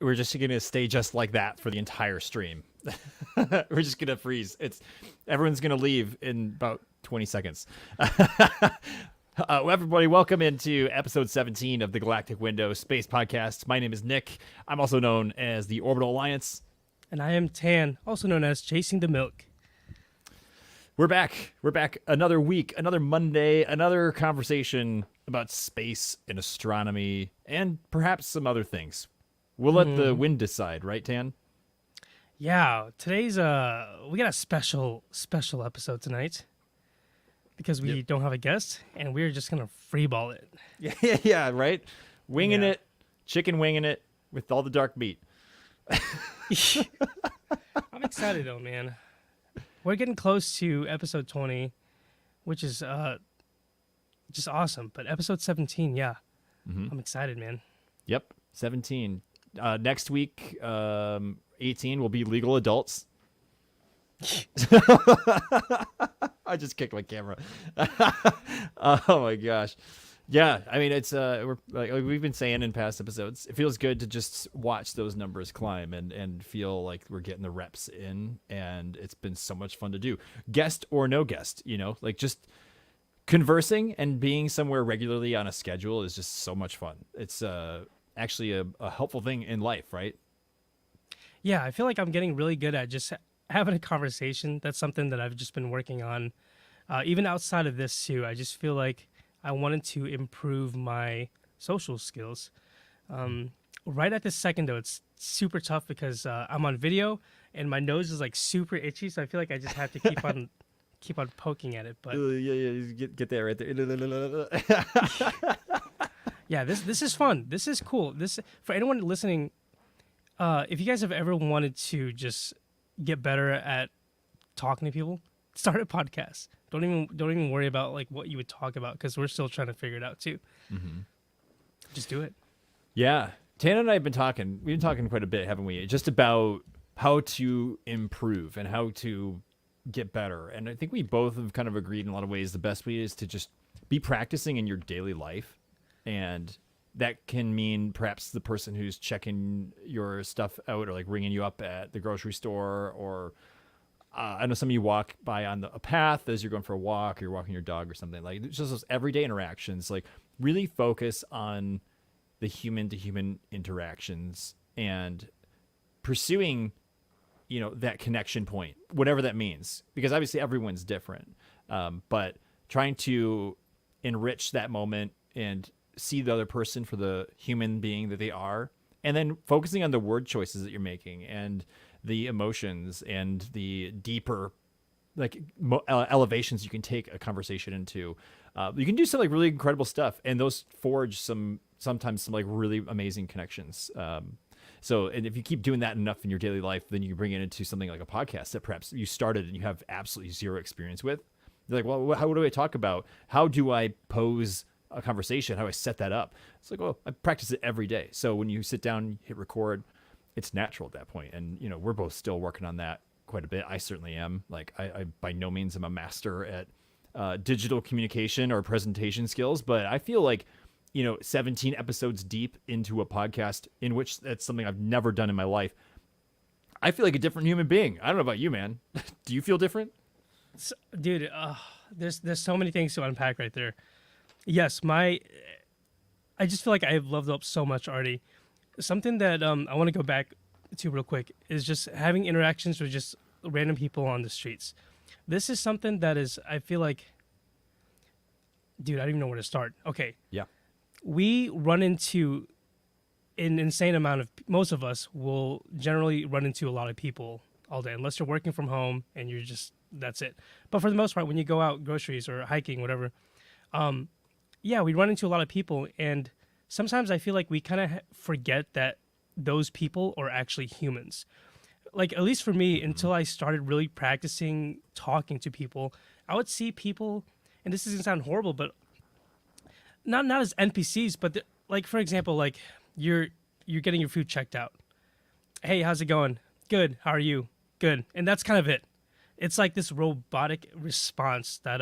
we're just going to stay just like that for the entire stream. We're just going to freeze. Everyone's going to leave in about 20 seconds. Well, everybody, welcome into episode 17 of the Galactic Window Space Podcast. My name is Nick. I'm also known as the Orbital Alliance. And I am Tan, also known as Chasing the Milk. We're back. We're back another week, another Monday, another conversation about space and astronomy and perhaps some other things. We'll let the wind decide, right, Tan? Yeah, today's we got a special episode tonight because we don't have a guest and we're just gonna freeball it. Yeah, right. Winging it, chicken winging it with all the dark meat. I'm excited though, man. We're getting close to episode 20, which is just awesome. But episode 17, I'm excited, man. Yep, 17. Next week, 18 will be legal adults. I just kicked my camera. Oh my gosh. Yeah, I mean it's we're like we've been saying in past episodes, it feels good to just watch those numbers climb and feel like we're getting the reps in, and it's been so much fun to do. Guest or no guest, like just conversing and being somewhere regularly on a schedule is just so much fun. It's actually a helpful thing in life, right? Yeah, I feel like I'm getting really good at just having a conversation. That's something that I've just been working on. Even outside of this too, I just feel like I wanted to improve my social skills. Right at this second though, it's super tough because I'm on video and my nose is like super itchy. So I feel like I just have to keep on poking at it. But get that right there. yeah, this is fun. This is cool. This for anyone listening. If you guys have ever wanted to just get better at talking to people, start a podcast. Don't even worry about like what you would talk about because we're still trying to figure it out too. Mm-hmm. Just do it. Yeah, Tana and I have been talking. We've been talking quite a bit, haven't we? Just about how to improve and how to get better. And I think we both have kind of agreed in a lot of ways. The best way is to just be practicing in your daily life, and that can mean perhaps the person who's checking your stuff out or like ringing you up at the grocery store, or I know some of you walk by on a path as you're going for a walk or you're walking your dog or something. Like just those everyday interactions, like really focus on the human to human interactions and pursuing, that connection point, whatever that means, because obviously everyone's different. But trying to enrich that moment and see the other person for the human being that they are, and then focusing on the word choices that you're making and the emotions and the deeper elevations you can take a conversation into. You can do some like really incredible stuff, and those forge sometimes some like really amazing connections. So, and if you keep doing that enough in your daily life, then you bring it into something like a podcast that perhaps you started and you have absolutely zero what with. You're like, well, how do I talk about? How do I pose a conversation? How do I set that up? It's like, well, I practice it every day. So when you sit down, hit record, it's natural at that point. And, we're both still working on that quite a bit. I certainly am. Like, I by no means am a master at digital communication or presentation skills, but I feel like, 17 episodes deep into a podcast in which that's something I've never done in my life, I feel like a different human being. I don't know about you, man. Do you feel different? Dude, there's so many things to unpack right there. Yes, I just feel like I've leveled up so much already. Something that I want to go back to real quick is just having interactions with just random people on the streets. This is something that is, I feel like, dude, I don't even know where to start. Okay. Yeah. We run into an insane amount of, most of us will generally run into a lot of people all day, unless you're working from home and you're just, that's it. But for the most part, when you go out groceries or hiking, whatever, we run into a lot of people, and sometimes I feel like we kind of forget that those people are actually humans. Like, at least for me, until I started really practicing talking to people, I would see people, and this is going to sound horrible, but not as NPCs, but like, for example, like you're getting your food checked out. Hey, how's it going? Good. How are you? Good. And that's kind of it. It's like this robotic response that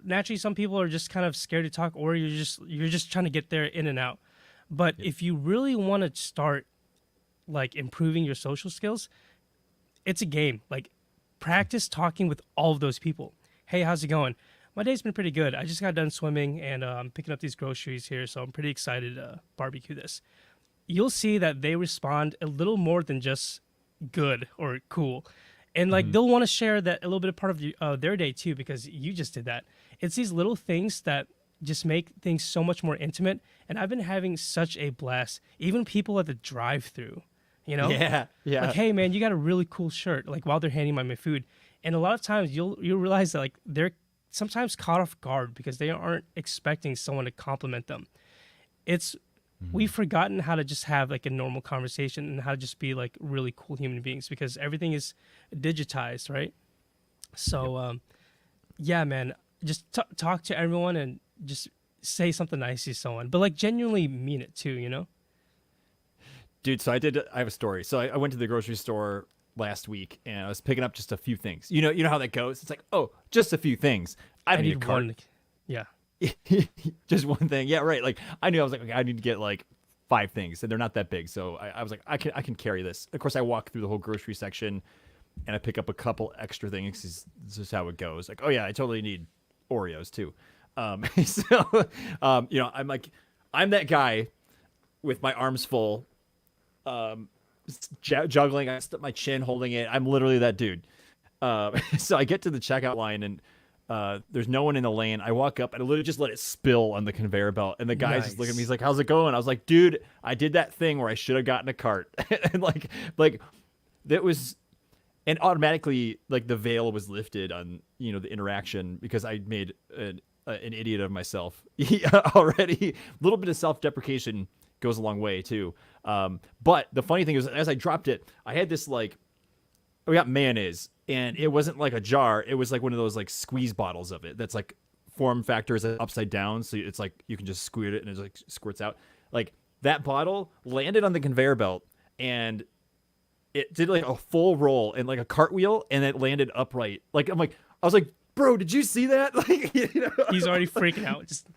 naturally some people are just kind of scared to talk, or you're just trying to get there in and out. But if you really want to start like improving your social skills, it's a game. Like practice talking with all of those people. Hey, how's it going? My day's been pretty good. I just got done swimming and I'm picking up these groceries here, so I'm pretty excited to barbecue this. You'll see that they respond a little more than just good or cool. And like they'll want to share that a little bit of part of their day too, because you just did that. It's these little things that just make things so much more intimate. And I've been having such a blast. Even people at the drive-through, you know, Yeah, yeah. like, hey man, you got a really cool shirt. Like while they're handing my food, and a lot of times you'll realize that like they're sometimes caught off guard because they aren't expecting someone to compliment them. It's we've forgotten how to just have like a normal conversation and how to just be like really cool human beings because everything is digitized, right? So yeah, man, just talk to everyone and just say something nice to someone, but like genuinely mean it too, you know? Dude, so I have a story. So I went to the grocery store last week and I was picking up just a few things. You know how that goes? It's like, oh, just a few things. I don't need a cart. one. Yeah. Just one thing. Yeah, right. Like I knew I was like, okay, I need to get like 5 things and they're not that big. So I was like, I can carry this. Of course I walk through the whole grocery section and I pick up a couple extra things. This is how it goes. Like, oh yeah, I totally need Oreos too. So you know, I'm that guy with my arms full, juggling. I stuck my chin holding it. I'm literally that dude. So I get to the checkout line and there's no one in the lane. I walk up and I literally just let it spill on the conveyor belt. And the guy's just looking at me. He's like, how's it going? I was like, dude, I did that thing where I should have gotten a cart. And like that was, and automatically like the veil was lifted on, you know, the interaction because I made an idiot of myself already. A little bit of self-deprecation goes a long way too. But the funny thing is, as I dropped it, I had this like, we got mayonnaise, and it wasn't like a jar. It was like one of those like squeeze bottles of it. That's like form factor is upside down, so it's like you can just squirt it and it like squirts out. Like that bottle landed on the conveyor belt, and it did like a full roll and like a cartwheel, and it landed upright. Like I was like, bro, did you see that? Like, you know? He's already freaking out. Just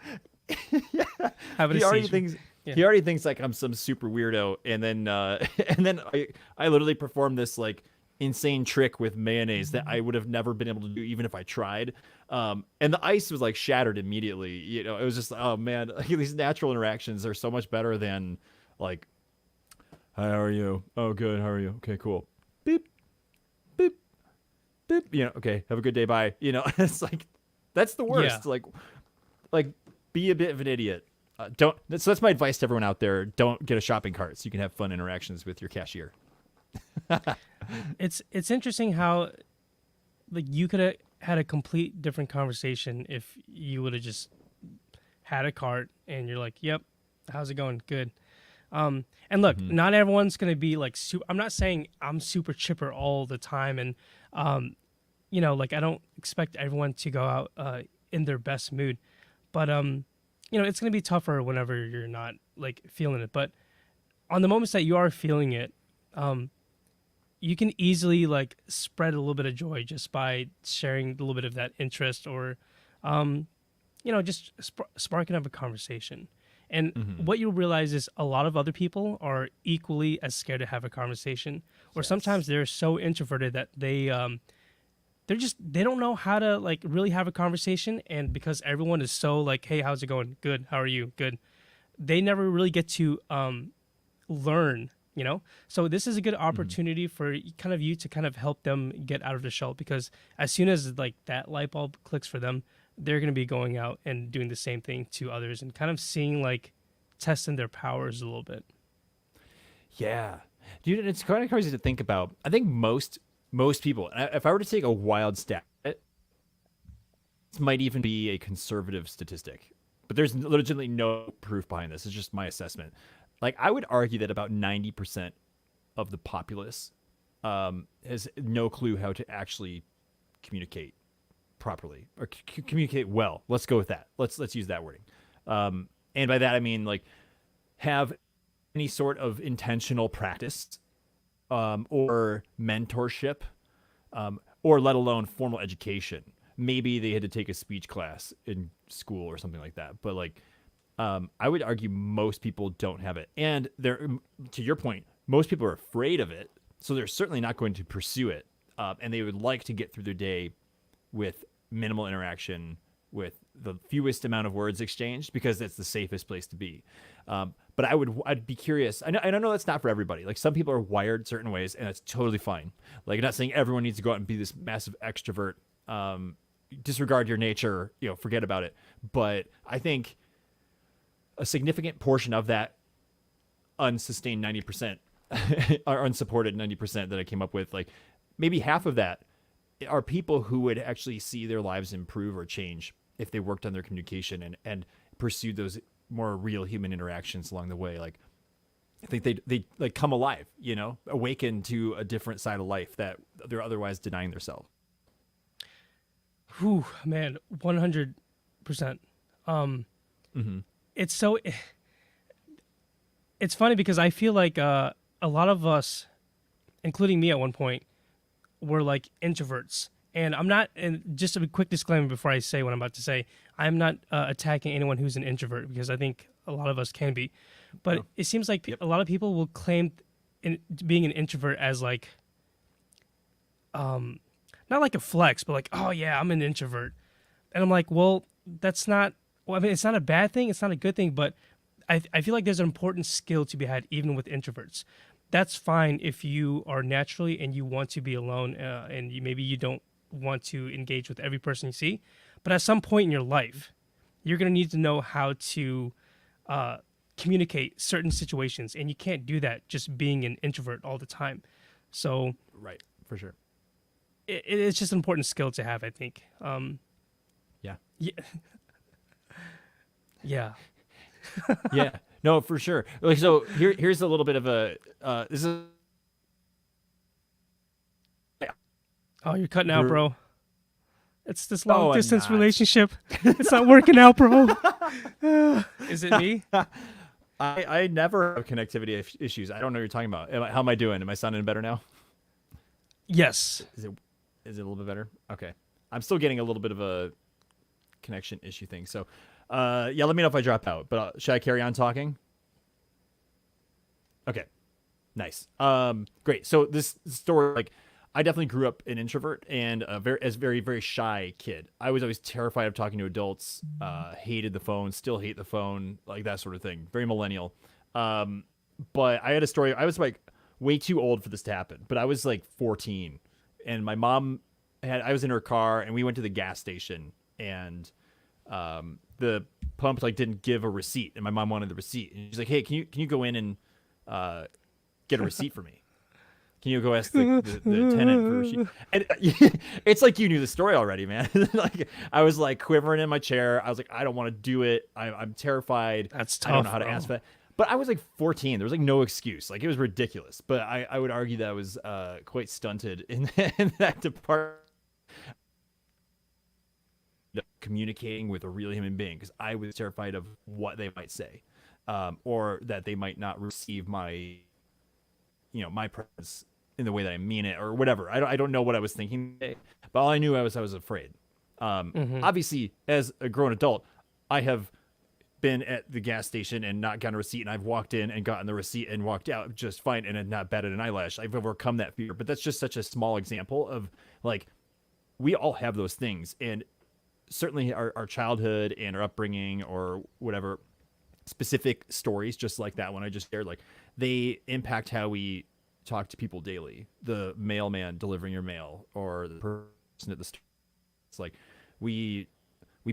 yeah. having He a already seizure. thinks. Yeah. He already thinks like I'm some super weirdo, and then I literally performed this like insane trick with mayonnaise that I would have never been able to do even if I tried. And the ice was like shattered immediately. You know, it was just, oh man, like, these natural interactions are so much better than like, hi, how are you? Oh, good. How are you? Okay, cool. Beep, beep, beep. You know, okay, have a good day. Bye. You know, it's like that's the worst. Yeah. Like be a bit of an idiot. So that's my advice to everyone out there. Don't get a shopping cart so you can have fun interactions with your cashier. It's interesting how like you could have had a complete different conversation if you would have just had a cart and you're like, yep, how's it going? Good. And look, not everyone's gonna be like I'm not saying I'm super chipper all the time, and you know, like I don't expect everyone to go out in their best mood, but you know, it's going to be tougher whenever you're not like feeling it. But on the moments that you are feeling it, you can easily like spread a little bit of joy just by sharing a little bit of that interest or, you know, just sparking up a conversation. And what you'll realize is a lot of other people are equally as scared to have a conversation, or sometimes they're so introverted that they don't know how to like really have a conversation, and because everyone is so like, hey, how's it going? Good. How are you? Good. They never really get to learn, you know. So this is a good opportunity for kind of you to kind of help them get out of the shell, because as soon as like that light bulb clicks for them, they're going to be going out and doing the same thing to others and kind of seeing like testing their powers a little bit. Yeah, dude, it's kind of crazy to think about. I think most people, if I were to take a wild stat, this might even be a conservative statistic, but there's legitimately no proof behind this. It's just my assessment. Like, I would argue that about 90% of the populace has no clue how to actually communicate properly or communicate well. Let's go with that. Let's use that wording. And by that I mean like have any sort of intentional practice or mentorship, or let alone formal education. Maybe they had to take a speech class in school or something like that. But like, I would argue most people don't have it. And they're, to your point, most people are afraid of it, so they're certainly not going to pursue it, and they would like to get through their day with minimal interaction, with the fewest amount of words exchanged, because that's the safest place to be. But I'd be curious. I don't know that's not for everybody. Like, some people are wired certain ways, and that's totally fine. Like, I'm not saying everyone needs to go out and be this massive extrovert. Disregard your nature, forget about it. But I think a significant portion of that unsustained 90% or unsupported 90% that I came up with, like maybe half of that are people who would actually see their lives improve or change if they worked on their communication and pursued those more real human interactions along the way. Like, I think they like come alive, awaken to a different side of life that they're otherwise denying themselves. Whew, man, 100%. It's so. It's funny because I feel like a lot of us, including me at one point, were like introverts. And I'm not, and just a quick disclaimer before I say what I'm about to say, I'm not attacking anyone who's an introvert, because I think a lot of us can be. But it seems like a lot of people will claim being an introvert as like, not like a flex, but like, oh yeah, I'm an introvert. And I'm like, well, that's not, well, I mean, it's not a bad thing, it's not a good thing, but I feel like there's an important skill to be had even with introverts. That's fine if you are naturally and you want to be alone, and maybe you don't want to engage with every person you see. But at some point in your life, you're going to need to know how to communicate certain situations, and you can't do that just being an introvert all the time. So Right, for sure. It's just an important skill to have, I think. Yeah. Yeah. Yeah. Yeah, no, for sure. Like, so here's a little bit of a this is. Oh, you're cutting out, bro. It's this long I'm distance not. relationship. It's not working out, bro. Is it me? I never have connectivity issues. I don't know what you're talking about. How am I doing? Am I sounding better now? Yes. Is it a little bit better? Okay. I'm still getting a little bit of a connection issue thing. So, yeah, let me know if I drop out. But should I carry on talking? Okay. Nice. Great. So this story, like, I definitely grew up an introvert and very, very shy kid. I was always terrified of talking to adults, hated the phone, still hate the phone, like that sort of thing. Very millennial. But I had a story. I was like way too old for this to happen, but I was like 14 and my mom I was in her car and we went to the gas station and, the pump like didn't give a receipt and my mom wanted the receipt and she's like, "Hey, can you go in and, get a receipt for me? Can you go ask the tenant for a receipt?" And it's like you knew the story already, man. Like I was like quivering in my chair. I was like, I don't want to do it. I'm terrified. That's tough. I don't know how to bro. ask for that. But I was like 14. There was like no excuse. Like it was ridiculous. But I would argue that I was quite stunted in that department. Communicating with a real human being because I was terrified of what they might say, or that they might not receive my, my presence in the way that I mean it or whatever. I don't know what I was thinking, but all I knew I was afraid. Obviously, as a grown adult, I have been at the gas station and not gotten a receipt, and I've walked in and gotten the receipt and walked out just fine and had not batted an eyelash. I've overcome that fear, but that's just such a small example of like we all have those things, and certainly our childhood and our upbringing or whatever specific stories, just like that one I just shared, like they impact how we talk to people daily. The mailman delivering your mail or the person at the store. It's like we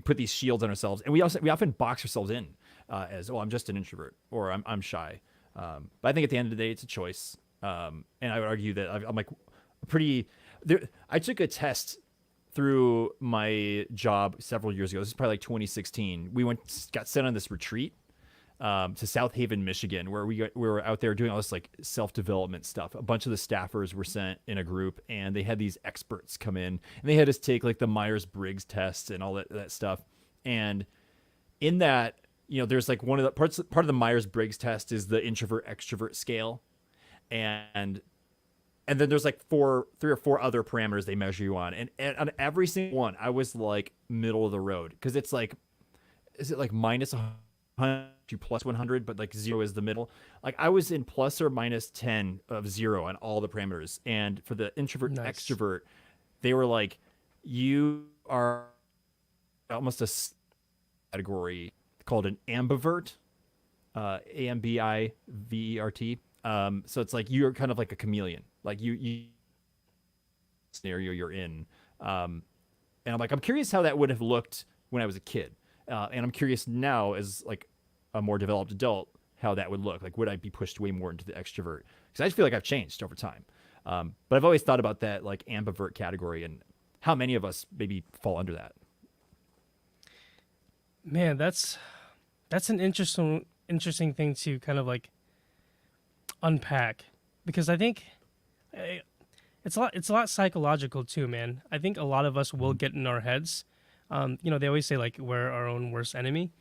put these shields on ourselves, and we often box ourselves in as, oh, I'm just an introvert or I'm shy. But I think at the end of the day, it's a choice. And I would argue that I'm like I took a test through my job several years ago. This is probably like 2016. We got sent on this retreat to South Haven, Michigan, where we were out there doing all this like self-development stuff. A bunch of the staffers were sent in a group, and they had these experts come in, and they had us take like the Myers-Briggs test and all that stuff. And in that, there's like one of the part of the Myers-Briggs test is the introvert-extrovert scale, and then there's like 3 or 4 other parameters they measure you on. And on every single one, I was like middle of the road. Cause it's like, is it like minus to plus 100, but like 0 is the middle. Like I was in plus or minus 10 of 0 on all the parameters. And for the introvert Nice. extrovert, they were like, you are almost a category called an ambivert, AMBIVERT. So it's like you're kind of like a chameleon. Like you scenario you're in. And I'm like, I'm curious how that would have looked when I was a kid. And I'm curious now as like a more developed adult, how that would look. Like, would I be pushed way more into the extrovert? Because I just feel like I've changed over time. But I've always thought about that like ambivert category and how many of us maybe fall under that. Man, that's an interesting thing to kind of like unpack, because I think it's a lot psychological too, man. I think a lot of us will get in our heads. They always say like we're our own worst enemy.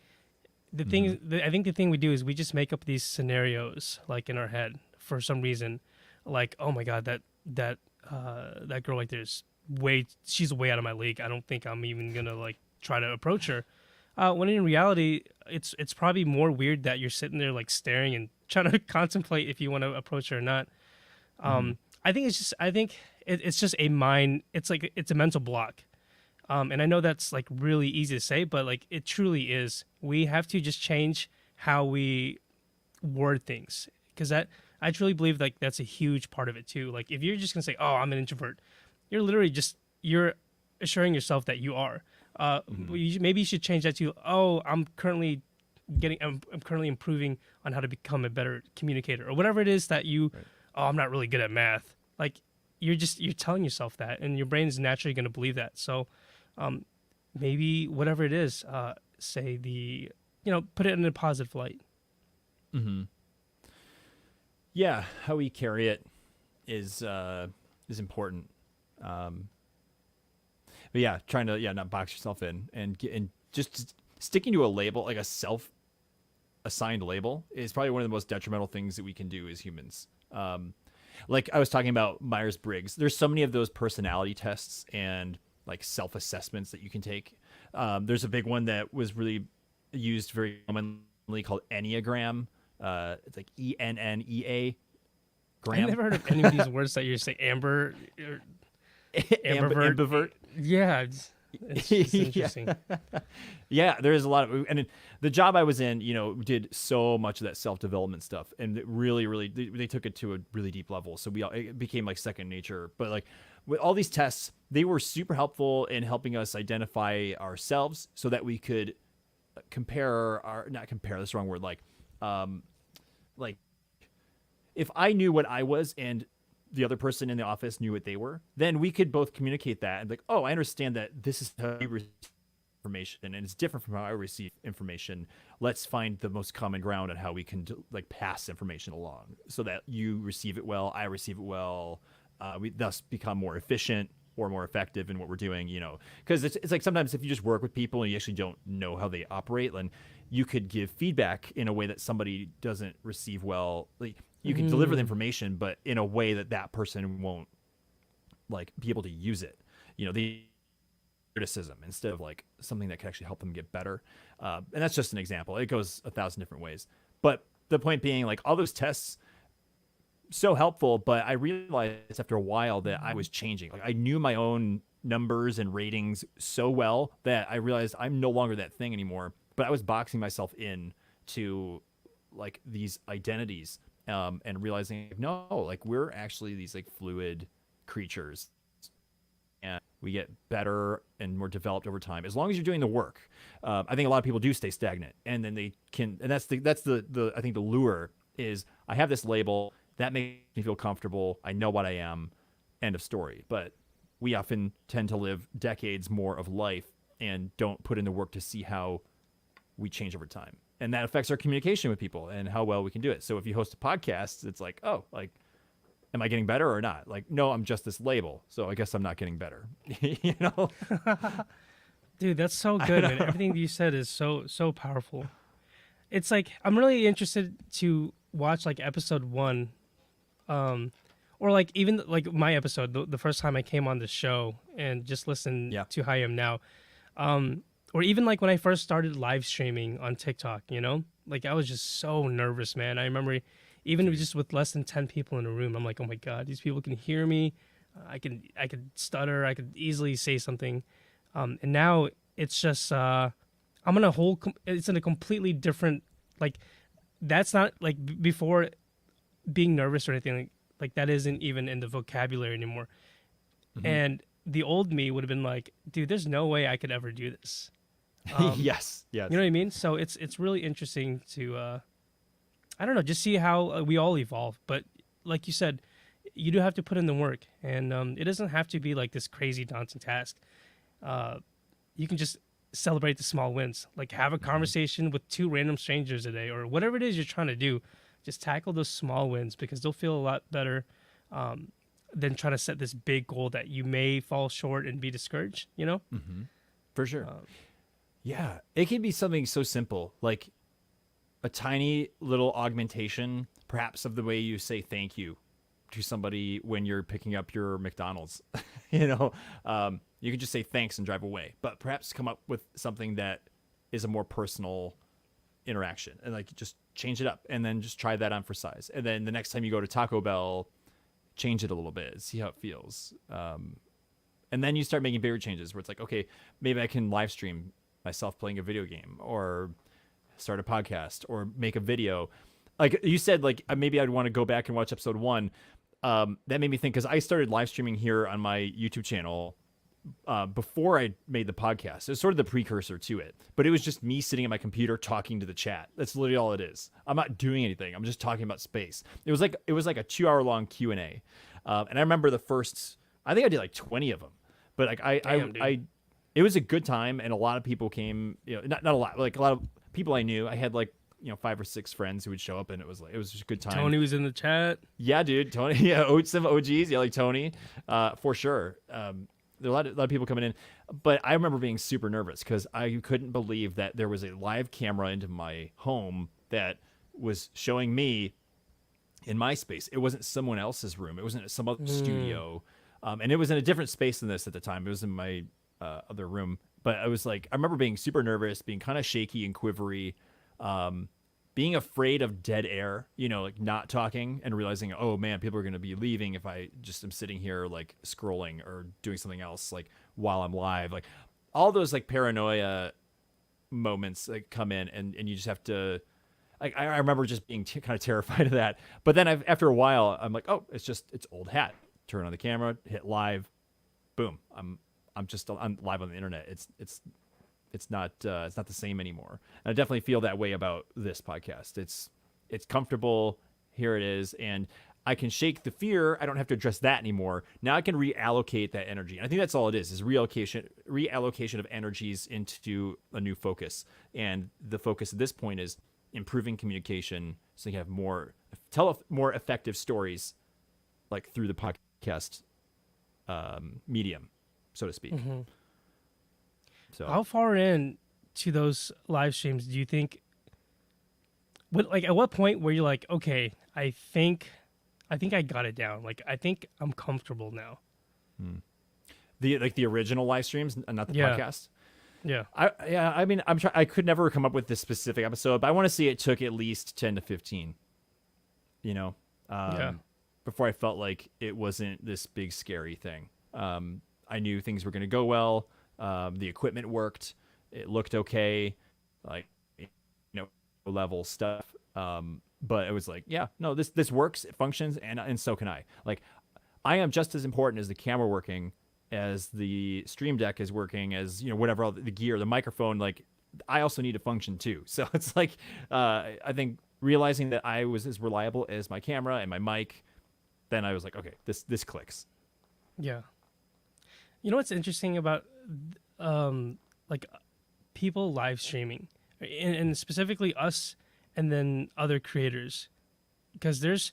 I think the thing we do is we just make up these scenarios like in our head for some reason, like, oh my god, that girl right there is she's way out of my league. I don't think I'm even gonna like try to approach her. When in reality, it's probably more weird that you're sitting there like staring and trying to contemplate if you want to approach her or not. I think it's just a mind. It's like it's a mental block. And I know that's like really easy to say, but like it truly is. We have to just change how we word things, because I truly believe like that's a huge part of it too. Like if you're just gonna say, "Oh, I'm an introvert," you're literally just you're assuring yourself that you are. Maybe you should change that to, "Oh, I'm currently improving on how to become a better communicator," or whatever it is that you. Right. Oh, I'm not really good at math. Like you're telling yourself that, and your brain is naturally going to believe that. So maybe whatever it is, say put it in a positive light. Mm-hmm. Yeah, how we carry it is important. But yeah, trying to not box yourself in and just sticking to a label, like a self-assigned label, is probably one of the most detrimental things that we can do as humans. Like I was talking about Myers-Briggs, there's so many of those personality tests and like self-assessments that you can take. There's a big one that was really used very commonly called Enneagram. It's like ENNEA. I've never heard of any of these words that you say. Amber, ambivert. Yeah, it's interesting. Yeah, there is a lot of, and the job I was in, did so much of that self-development stuff, and it really, they took it to a really deep level. So it became like second nature. But like with all these tests, they were super helpful in helping us identify ourselves so that we could not compare, that's the wrong word. Like if I knew what I was and the other person in the office knew what they were, then we could both communicate that and like, oh, I understand that this is how you receive information and it's different from how I receive information. Let's find the most common ground on how we can like pass information along so that you receive it well, I receive it well. We thus become more efficient or more effective in what we're doing, because it's like sometimes if you just work with people and you actually don't know how they operate, then you could give feedback in a way that somebody doesn't receive well. Like you can deliver the information, but in a way that person won't like be able to use it. The criticism instead of like something that could actually help them get better. And that's just an example. It goes 1,000 different ways. But the point being, like all those tests, so helpful, but I realized after a while that I was changing. Like I knew my own numbers and ratings so well that I realized I'm no longer that thing anymore. But I was boxing myself in to like these identities. And realizing no, like we're actually these like fluid creatures, and we get better and more developed over time as long as you're doing the work. I think a lot of people do stay stagnant, and then they can, and that's the I think the lure is I have this label that makes me feel comfortable. I know what I am. End of story. But we often tend to live decades more of life and don't put in the work to see how we change over time. And that affects our communication with people and how well we can do it. So if you host a podcast, it's like, oh, like, am I getting better or not? Like, no, I'm just this label. So I guess I'm not getting better. Dude, that's so good, man. Everything you said is so powerful. It's like I'm really interested to watch like episode 1, or like even like my episode, the first time I came on the show and just listen to how I am now. or even like when I first started live streaming on TikTok, you know, like I was just so nervous, man. I remember even just with less than 10 people in a room, I'm like, oh my God, these people can hear me. I could stutter. I could easily say something. And now it's just, I'm in a whole, it's in a completely different, like, that's not like before being nervous or anything like that isn't even in the vocabulary anymore. And the old me would have been like, dude, there's no way I could ever do this. Yes. You know what I mean? So it's really interesting to, I don't know, just see how we all evolve. But like you said, you do have to put in the work, and it doesn't have to be like this crazy daunting task. You can just celebrate the small wins, like have a conversation with 2 random strangers a day, or whatever it is you're trying to do. Just tackle those small wins because they'll feel a lot better than trying to set this big goal that you may fall short and be discouraged. You know, For sure. Yeah, it can be something so simple, like a tiny little augmentation, perhaps, of the way you say thank you to somebody when you're picking up your McDonald's. You know, you can just say thanks and drive away, but perhaps come up with something that is a more personal interaction, and like just change it up, and then just try that on for size. And then the next time you go to Taco Bell, change it a little bit, see how it feels. And then you start making bigger changes where it's like, okay, maybe I can live stream myself playing a video game, or start a podcast, or make a video. Like you said, like maybe I'd want to go back and watch episode 1. That made me think, because I started live streaming here on my YouTube channel before I made the podcast. It was sort of the precursor to it, but it was just me sitting at my computer talking to the chat. That's literally all it is. I'm not doing anything. I'm just talking about space. It was like a 2-hour-long Q&A. And I remember the first, I think I did like 20 of them, but like it was a good time, and a lot of people came, you know, not a lot, like a lot of people I knew. I had like, you know, 5 or 6 friends who would show up, and it was just a good time. Tony was in the chat. Yeah, dude, Tony. Yeah, some OGs. Yeah, like Tony, for sure. There are a lot of people coming in, but I remember being super nervous because I couldn't believe that there was a live camera into my home that was showing me in my space. It wasn't someone else's room. It wasn't some other studio, and it was in a different space than this at the time. It was in my other room, but I was like, I remember being super nervous, being kind of shaky and quivery. Being afraid of dead air, you know, like not talking, and realizing, oh man, people are going to be leaving if I just am sitting here like scrolling or doing something else like while I'm live. Like all those like paranoia moments like come in, and you just have to, like, I remember just being kind of terrified of that. But then after a while, I'm like, oh, it's old hat. Turn on the camera, hit live, boom. I'm live on the internet. It's not the same anymore. And I definitely feel that way about this podcast. It's comfortable. Here it is, and I can shake the fear. I don't have to address that anymore. Now I can reallocate that energy. And I think that's all it is reallocation of energies into a new focus. And the focus at this point is improving communication, so you have tell more effective stories, like through the podcast medium, so to speak. So How far in to those live streams do you think? At what point were you like, okay, I think I got it down. Like, I think I'm comfortable now. The original live streams, not the podcast. Yeah. I mean, I could never come up with this specific episode, but I want to see it took at least 10 to 15. You know, before I felt like it wasn't this big scary thing. I knew things were going to go well. The equipment worked. It looked okay, like, you know, level stuff. But it was like, yeah, no, this works. It functions, and so can I. Like, I am just as important as the camera working, as the stream deck is working, as, you know, whatever, all the gear, the microphone. Like, I also need to function too. So it's like, I think realizing that I was as reliable as my camera and my mic, then I was like, okay, this clicks. Yeah. You know what's interesting about like people live streaming, and specifically us, and then other creators, because there's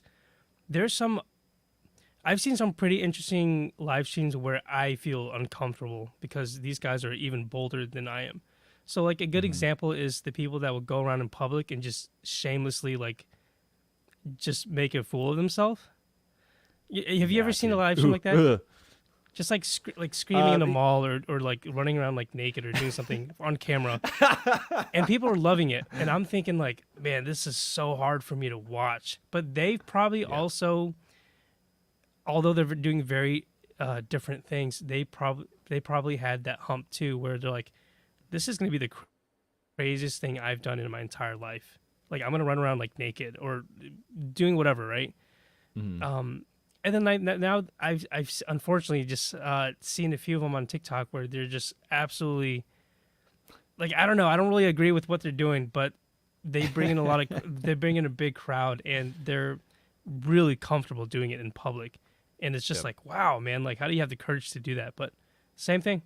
some, I've seen some pretty interesting live streams where I feel uncomfortable because these guys are even bolder than I am. So like a good example is the people that will go around in public and just shamelessly like just make a fool of themselves. Have you ever seen a live stream like that? just like screaming in a the- mall or like running around like naked or doing something on camera, and people are loving it. And I'm thinking like, man, this is so hard for me to watch. But they've probably also, although they're doing very different things, they probably had that hump too, where they're like, this is going to be the craziest thing I've done in my entire life. Like I'm going to run around like naked or doing whatever, right? Mhm. And then now I've unfortunately just seen a few of them on TikTok where they're just absolutely like, I don't know, I don't really agree with what they're doing, but they bring in they bring in a big crowd and they're really comfortable doing it in public, and it's just Yep. like, wow, man, like how do you have the courage to do that? But same thing,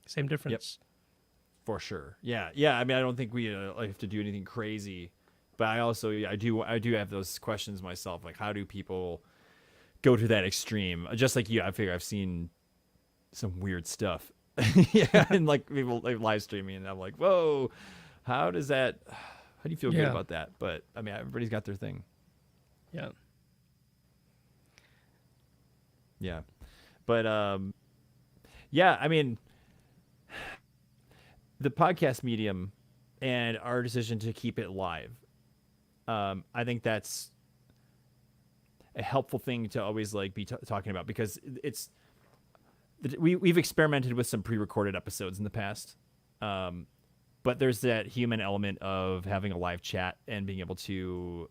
same difference. For sure. Yeah. I mean, I don't think we have to do anything crazy, but I also I do have those questions myself. Like, how do people go to that extreme? Just like you, I figure I've seen some weird stuff. Yeah, and like people like live streaming, and I'm like, whoa, how do you feel good Yeah. about that? But I mean, everybody's got their thing. Yeah. Yeah, but yeah, I mean, the podcast medium and our decision to keep it live, I think that's a helpful thing to always like be talking about, because we've experimented with some pre-recorded episodes in the past, but there's that human element of having a live chat and being able to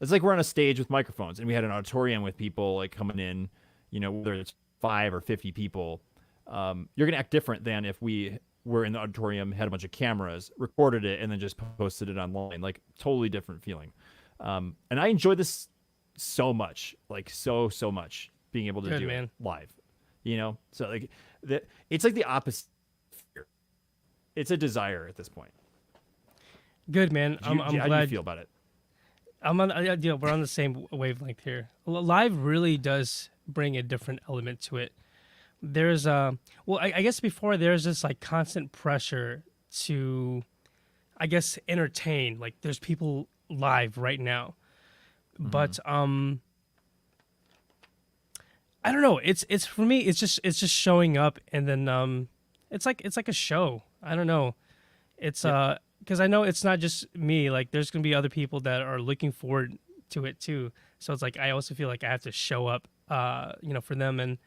it's like we're on a stage with microphones and we had an auditorium with people like coming in, whether it's 5 or 50 people. You're gonna act different than if we were in the auditorium, had a bunch of cameras, recorded it, and then just posted it online. Like, totally different feeling. And I enjoy this so much, like so much, being able to Good, do man. it live. So like it's like the opposite. It's a desire at this point. Good, man. How do you glad feel about it? we're on the same wavelength here. Live really does bring a different element to it. There's I guess before there's this like constant pressure to, I guess, entertain. Like there's people live right now, but I don't know. It's for me. It's just showing up, and then it's like a show. I don't know. It's because I know it's not just me. Like there's gonna be other people that are looking forward to it too. So it's like I also feel like I have to show up, for them. And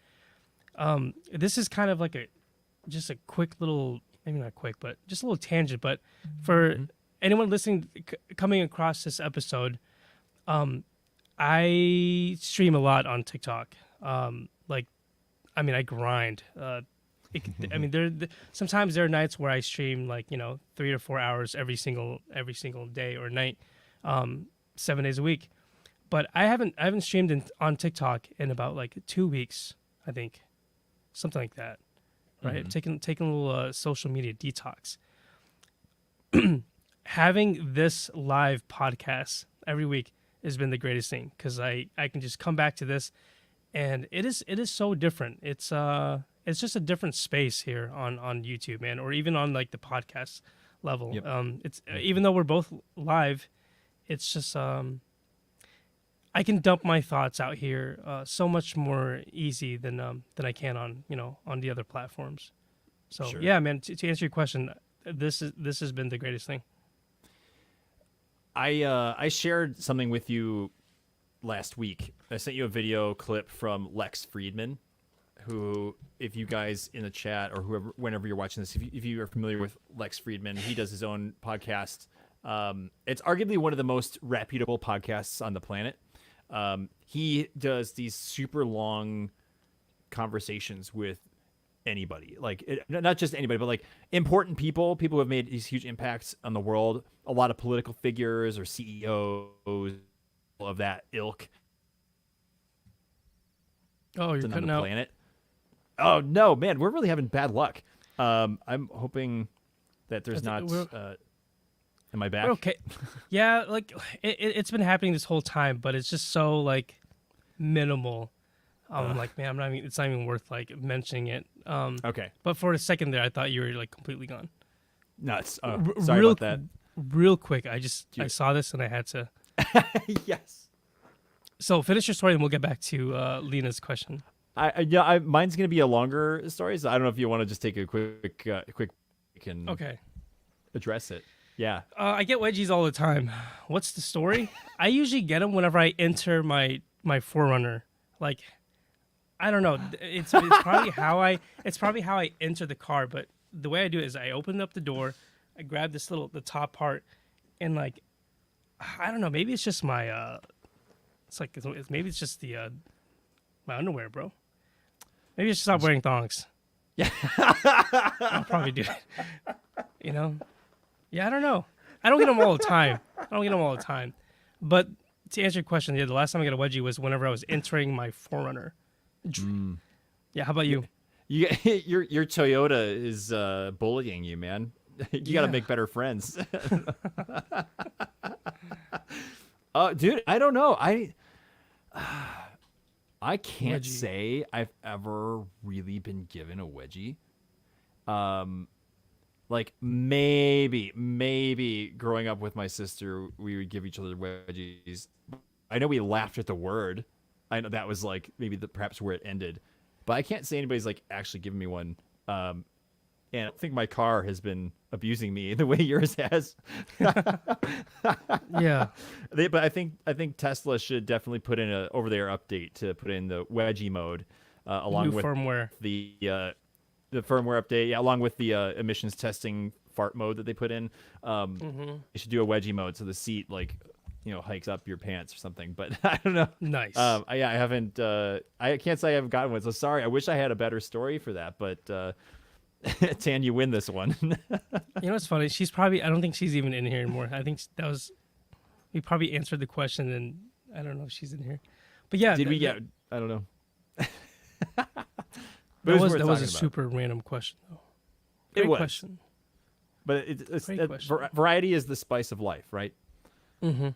this is kind of like just a quick little, maybe not quick, but just a little tangent. But for anyone listening, coming across this episode, I stream a lot on TikTok. I grind. Sometimes there are nights where I stream 3 to 4 hours every single day or night, 7 days a week. But I haven't streamed on TikTok in about 2 weeks, I think, something like that. Right, taking a little social media detox. Having this live podcast every week has been the greatest thing, because I can just come back to this, and it is so different. It's just a different space here on YouTube, man, or even on the podcast level. Yep. It's even though we're both live, it's just I can dump my thoughts out here so much more easy than I can on the other platforms. So Sure. yeah, man. To answer your question, this has been the greatest thing. I shared something with you last week. I sent you a video clip from Lex Friedman, who, if you guys in the chat or whoever, whenever you're watching this, if you are familiar with Lex Friedman, he does his own podcast. It's arguably one of the most reputable podcasts on the planet. He does these super long conversations with anybody, not just anybody, but important people who have made these huge impacts on the world. A lot of political figures or CEOs of that ilk. Oh, you're on cutting the out. planet. Oh no, man, we're really having bad luck. I'm hoping that there's not. Am I back? We're okay. Yeah, it's been happening this whole time, but it's just so minimal. I'm like, man, it's not even worth mentioning it. Okay. But for a second there, I thought you were completely gone. Nuts. Sorry about that. Real quick, I saw this and I had to. Yes. So finish your story and we'll get back to Lena's question. Mine's gonna be a longer story, so I don't know if you want to just take a quick break and Okay. address it. Yeah. I get wedgies all the time. What's the story? I usually get them whenever I enter my Forerunner. Like, I don't know. It's probably how I enter the car. But the way I do it is I open up the door, I grab the top part, and like, I don't know. Maybe it's just my maybe it's just the my underwear, bro. Maybe I should stop wearing thongs. Yeah. I'll probably do it. You know. Yeah, I don't know. I don't get them all the time. But to answer your question, yeah, the last time I got a wedgie was whenever I was entering my Forerunner. Yeah, how about you? Your Toyota is bullying you, man. You got to Yeah. make better friends. Dude, I don't know. I can't Wedgie. say I've ever really been given a wedgie. Like maybe growing up with my sister, we would give each other wedgies. I know we laughed at the word. I know that was like maybe perhaps where it ended, but I can't say anybody's like actually given me one. And I think my car has been abusing me the way yours has. Yeah. But I think Tesla should definitely put in a over-the-air update to put in the wedgie mode, along New with firmware. the firmware update, yeah, along with the emissions testing fart mode that they put in. They should do a wedgie mode so the seat hikes up your pants or something. But I don't know. Nice. I haven't. I can't say I haven't gotten one. So sorry. I wish I had a better story for that. But Tan, you win this one. You know what's funny? I don't think she's even in here anymore. I think we probably answered the question, and I don't know if she's in here. But yeah, Did we get? I don't know. that was worth a talking about. super random question, though. It Great was. question. But it's Great question. variety is the spice of life, right? Mm-hmm.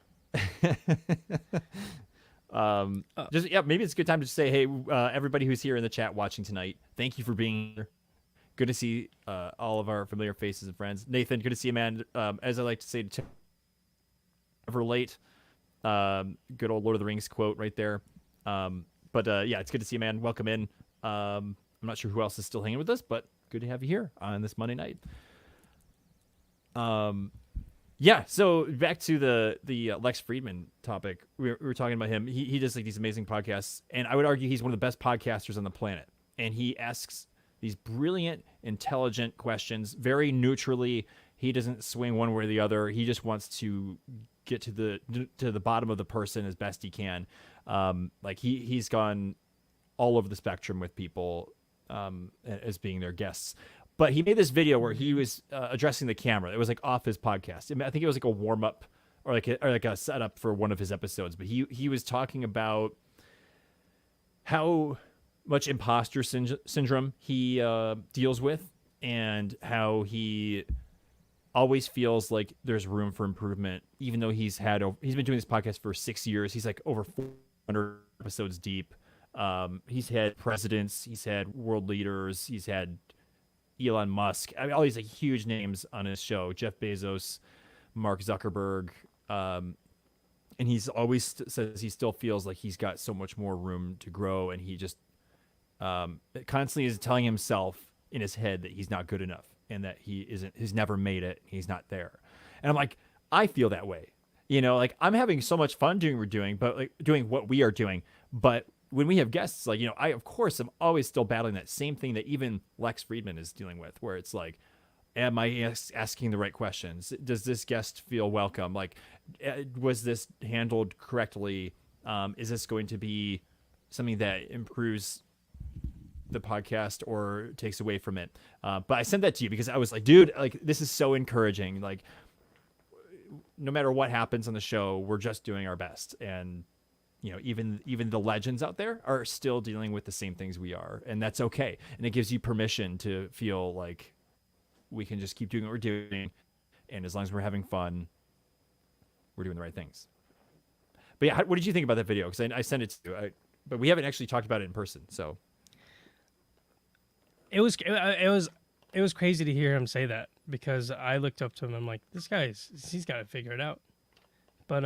Maybe it's a good time to just say, hey, everybody who's here in the chat watching tonight, thank you for being here. Good to see all of our familiar faces and friends. Nathan, good to see you, man. As I like to say, never late. Good old Lord of the Rings quote right there. Yeah, it's good to see you, man. Welcome in. I'm not sure who else is still hanging with us, but good to have you here on this Monday night. Yeah, so back to the Lex Friedman topic. We were talking about him. He does like these amazing podcasts, and I would argue he's one of the best podcasters on the planet. And he asks these brilliant, intelligent questions very neutrally. He doesn't swing one way or the other. He just wants to get to the bottom of the person as best he can. Like he's gone all over the spectrum with people as being their guests. But he made this video where he was addressing the camera. It was like off his podcast. I think it was like a warm up or like a setup for one of his episodes. But he was talking about how much imposter syndrome he deals with, and how he always feels like there's room for improvement, even though he's been doing this podcast for 6 years. He's like over 400 episodes deep. He's had presidents, he's had world leaders, he's had Elon Musk, I mean, all these like huge names on his show, Jeff Bezos, Mark Zuckerberg, and he's always says he still feels like he's got so much more room to grow, and he just constantly is telling himself in his head that he's not good enough and that he's never made it, he's not there. And I'm like, I feel that way, like I'm having so much fun doing what we are doing, but when we have guests, like, I, of course, am always still battling that same thing that even Lex Friedman is dealing with, where it's like, am I asking the right questions? Does this guest feel welcome? Like, was this handled correctly? Is this going to be something that improves the podcast or takes away from it? But I sent that to you because I was like, dude, like, this is so encouraging. Like, no matter what happens on the show, we're just doing our best. And even the legends out there are still dealing with the same things we are, and that's okay. And it gives you permission to feel like we can just keep doing what we're doing, and as long as we're having fun, we're doing the right things. But yeah, what did you think about that video? Because I sent it to you, but we haven't actually talked about it in person. So It was crazy to hear him say that, because I looked up to him. I'm like, this he's got to figure it out. But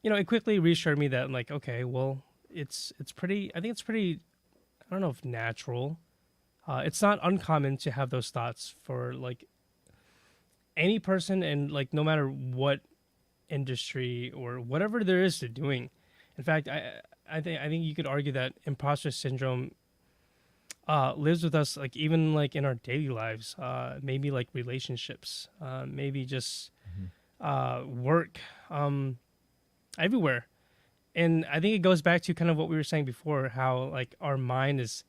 it quickly reassured me that, like, okay, well, it's pretty. I think it's pretty. I don't know if natural. It's not uncommon to have those thoughts for like any person, and like no matter what industry or whatever there is to doing. In fact, I think you could argue that imposter syndrome lives with us, like even like in our daily lives, maybe like relationships, maybe just work, everywhere. And I think it goes back to kind of what we were saying before, how like our mind is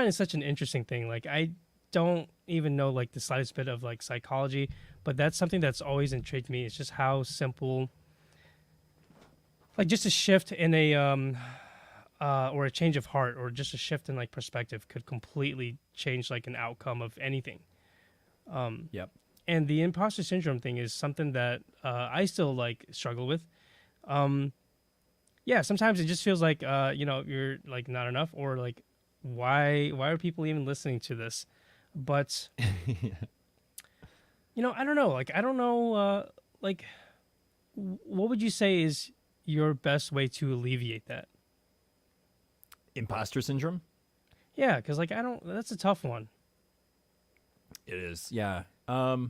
such an interesting thing. Like I don't even know like the slightest bit of like psychology, but that's something that's always intrigued me. It's just how simple, like just a shift in a or a change of heart, or just a shift in like perspective could completely change like an outcome of anything. Yep. And the imposter syndrome thing is something that I still like struggle with. Yeah, sometimes it just feels like you're like not enough, or like why are people even listening to this? But I don't know. Like I don't know. Like what would you say is your best way to alleviate that? Imposter syndrome. Yeah, because like I don't. That's a tough one. It is. Yeah. Hmm.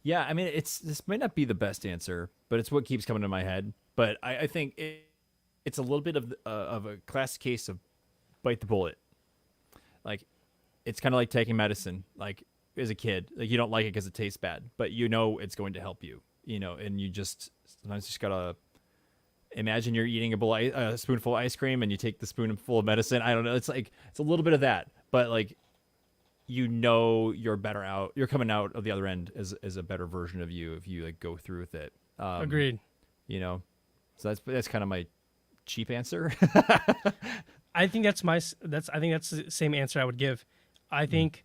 Yeah, I mean, this might not be the best answer, but it's what keeps coming to my head. But I think it's a little bit of a classic case of bite the bullet. Like, it's kind of like taking medicine. Like as a kid, like you don't like it because it tastes bad, but you know it's going to help you. And you just sometimes just gotta imagine you're eating a spoonful of ice cream, and you take the spoonful of medicine. I don't know. It's like it's a little bit of that, but like you're coming out of the other end as a better version of you if you like go through with it. Agreed. You know, so that's kind of my cheap answer. I think I think that's the same answer I would give. I think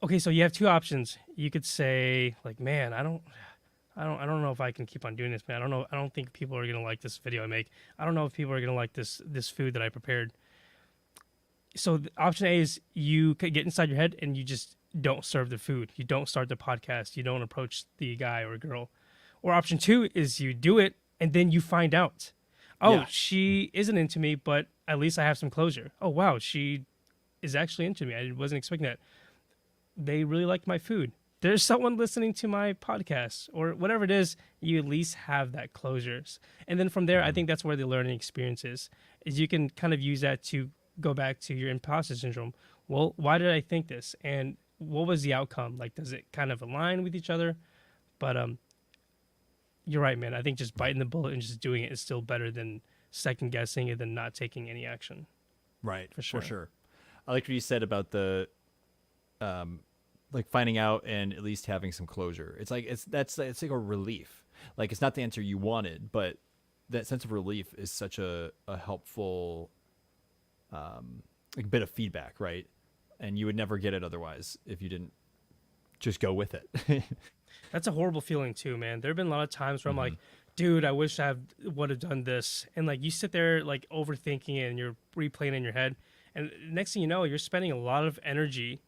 okay, so you have two options. You could say like, man, I don't know if I can keep on doing this, man. I don't know. I don't think people are gonna like this video I make. I don't know if people are gonna like this food that I prepared. So option A is you could get inside your head and you just don't serve the food. You don't start the podcast. You don't approach the guy or girl. Or option two is you do it and then you find out, oh, Yeah. she isn't into me, but at least I have some closure. Oh wow, she is actually into me. I wasn't expecting that. They really like my food. There's someone listening to my podcast or whatever it is. You at least have that closures, and then from there, I think that's where the learning experience is you can kind of use that to go back to your imposter syndrome. Well, why did I think this, and what was the outcome? Like, does it kind of align with each other? But you're right, man. I think just biting the bullet and just doing it is still better than second guessing and then not taking any action. Right. For sure. For sure. I liked what you said about the like finding out and at least having some closure. It's like it's like a relief. Like it's not the answer you wanted, but that sense of relief is such a helpful like bit of feedback, right? And you would never get it otherwise if you didn't just go with it. That's a horrible feeling too, man. There have been a lot of times where I'm like, dude, I wish I would have done this. And like you sit there like overthinking it and you're replaying in your head. And next thing you know, you're spending a lot of energy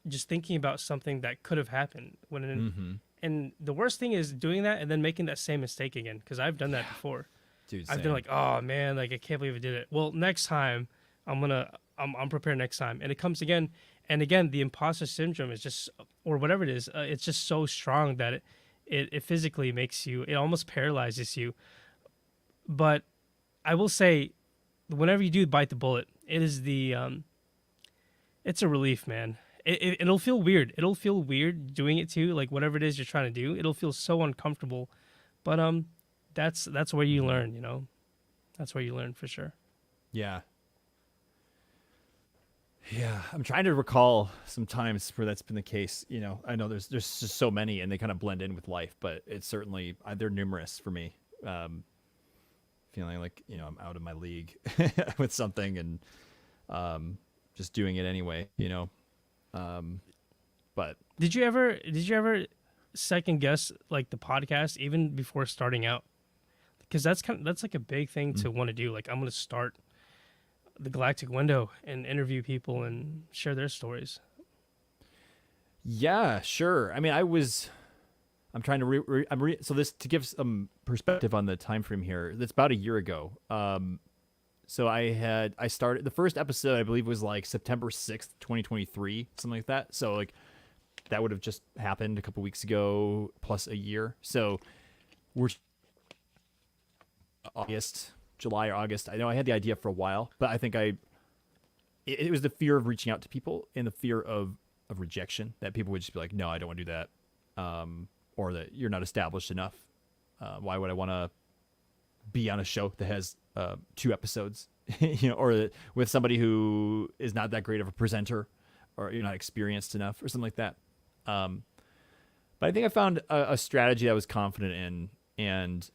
just thinking about something that could have happened. And the worst thing is doing that and then making that same mistake again. Because I've done that before. Dude, I've been like, oh man, like I can't believe I did it. Well, next time I'm prepared next time. And it comes again. And again, the imposter syndrome is just, or whatever it is, it's just so strong that it physically makes you, it almost paralyzes you. But I will say, whenever you do bite the bullet, it is it's a relief, man. It'll feel weird. It'll feel weird doing it too. Like whatever it is you're trying to do, it'll feel so uncomfortable. But that's where you learn, That's where you learn for sure. Yeah. Yeah, I'm trying to recall some times where that's been the case. I know there's just so many, and they kind of blend in with life, but it's certainly they're numerous for me. Feeling like I'm out of my league with something, and just doing it anyway. But did you ever second guess like the podcast even before starting out? Because that's like a big thing to want to do. Like I'm going to start the Galactic Window and interview people and share their stories. Yeah, sure. I mean, I was I'm trying to so this to give some perspective on the time frame here. That's about a year ago. So I started the first episode, I believe, was like September 6th, 2023, something like that. So like that would have just happened a couple weeks ago, plus a year. So we're July or August. I know I had the idea for a while, but I think it was the fear of reaching out to people and the fear of rejection, that people would just be like, no, I don't want to do that. Or that you're not established enough. Why would I want to be on a show that has 2 episodes, or with somebody who is not that great of a presenter, or you're not experienced enough, or something like that. But I think I found a strategy I was confident in and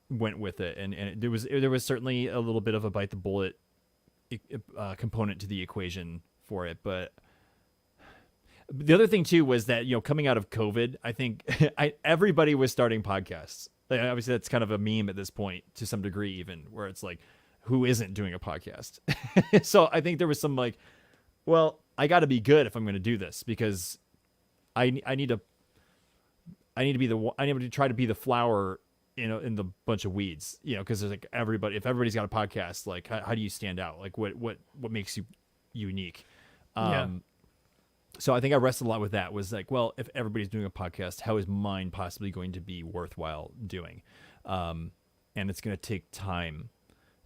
went with it, and there was certainly a little bit of a bite the bullet component to the equation for it, but. The other thing too was that coming out of COVID, I think everybody was starting podcasts. Like, obviously, that's kind of a meme at this point to some degree, even where it's like, who isn't doing a podcast? So I think there was some like, well, I got to be good if I'm going to do this, because I need to try to be the flower in the bunch of weeds, because there's like if everybody's got a podcast, like how do you stand out? Like what makes you unique? Yeah. So I think I wrestled a lot with that, was like, well, if everybody's doing a podcast, how is mine possibly going to be worthwhile doing? And it's going to take time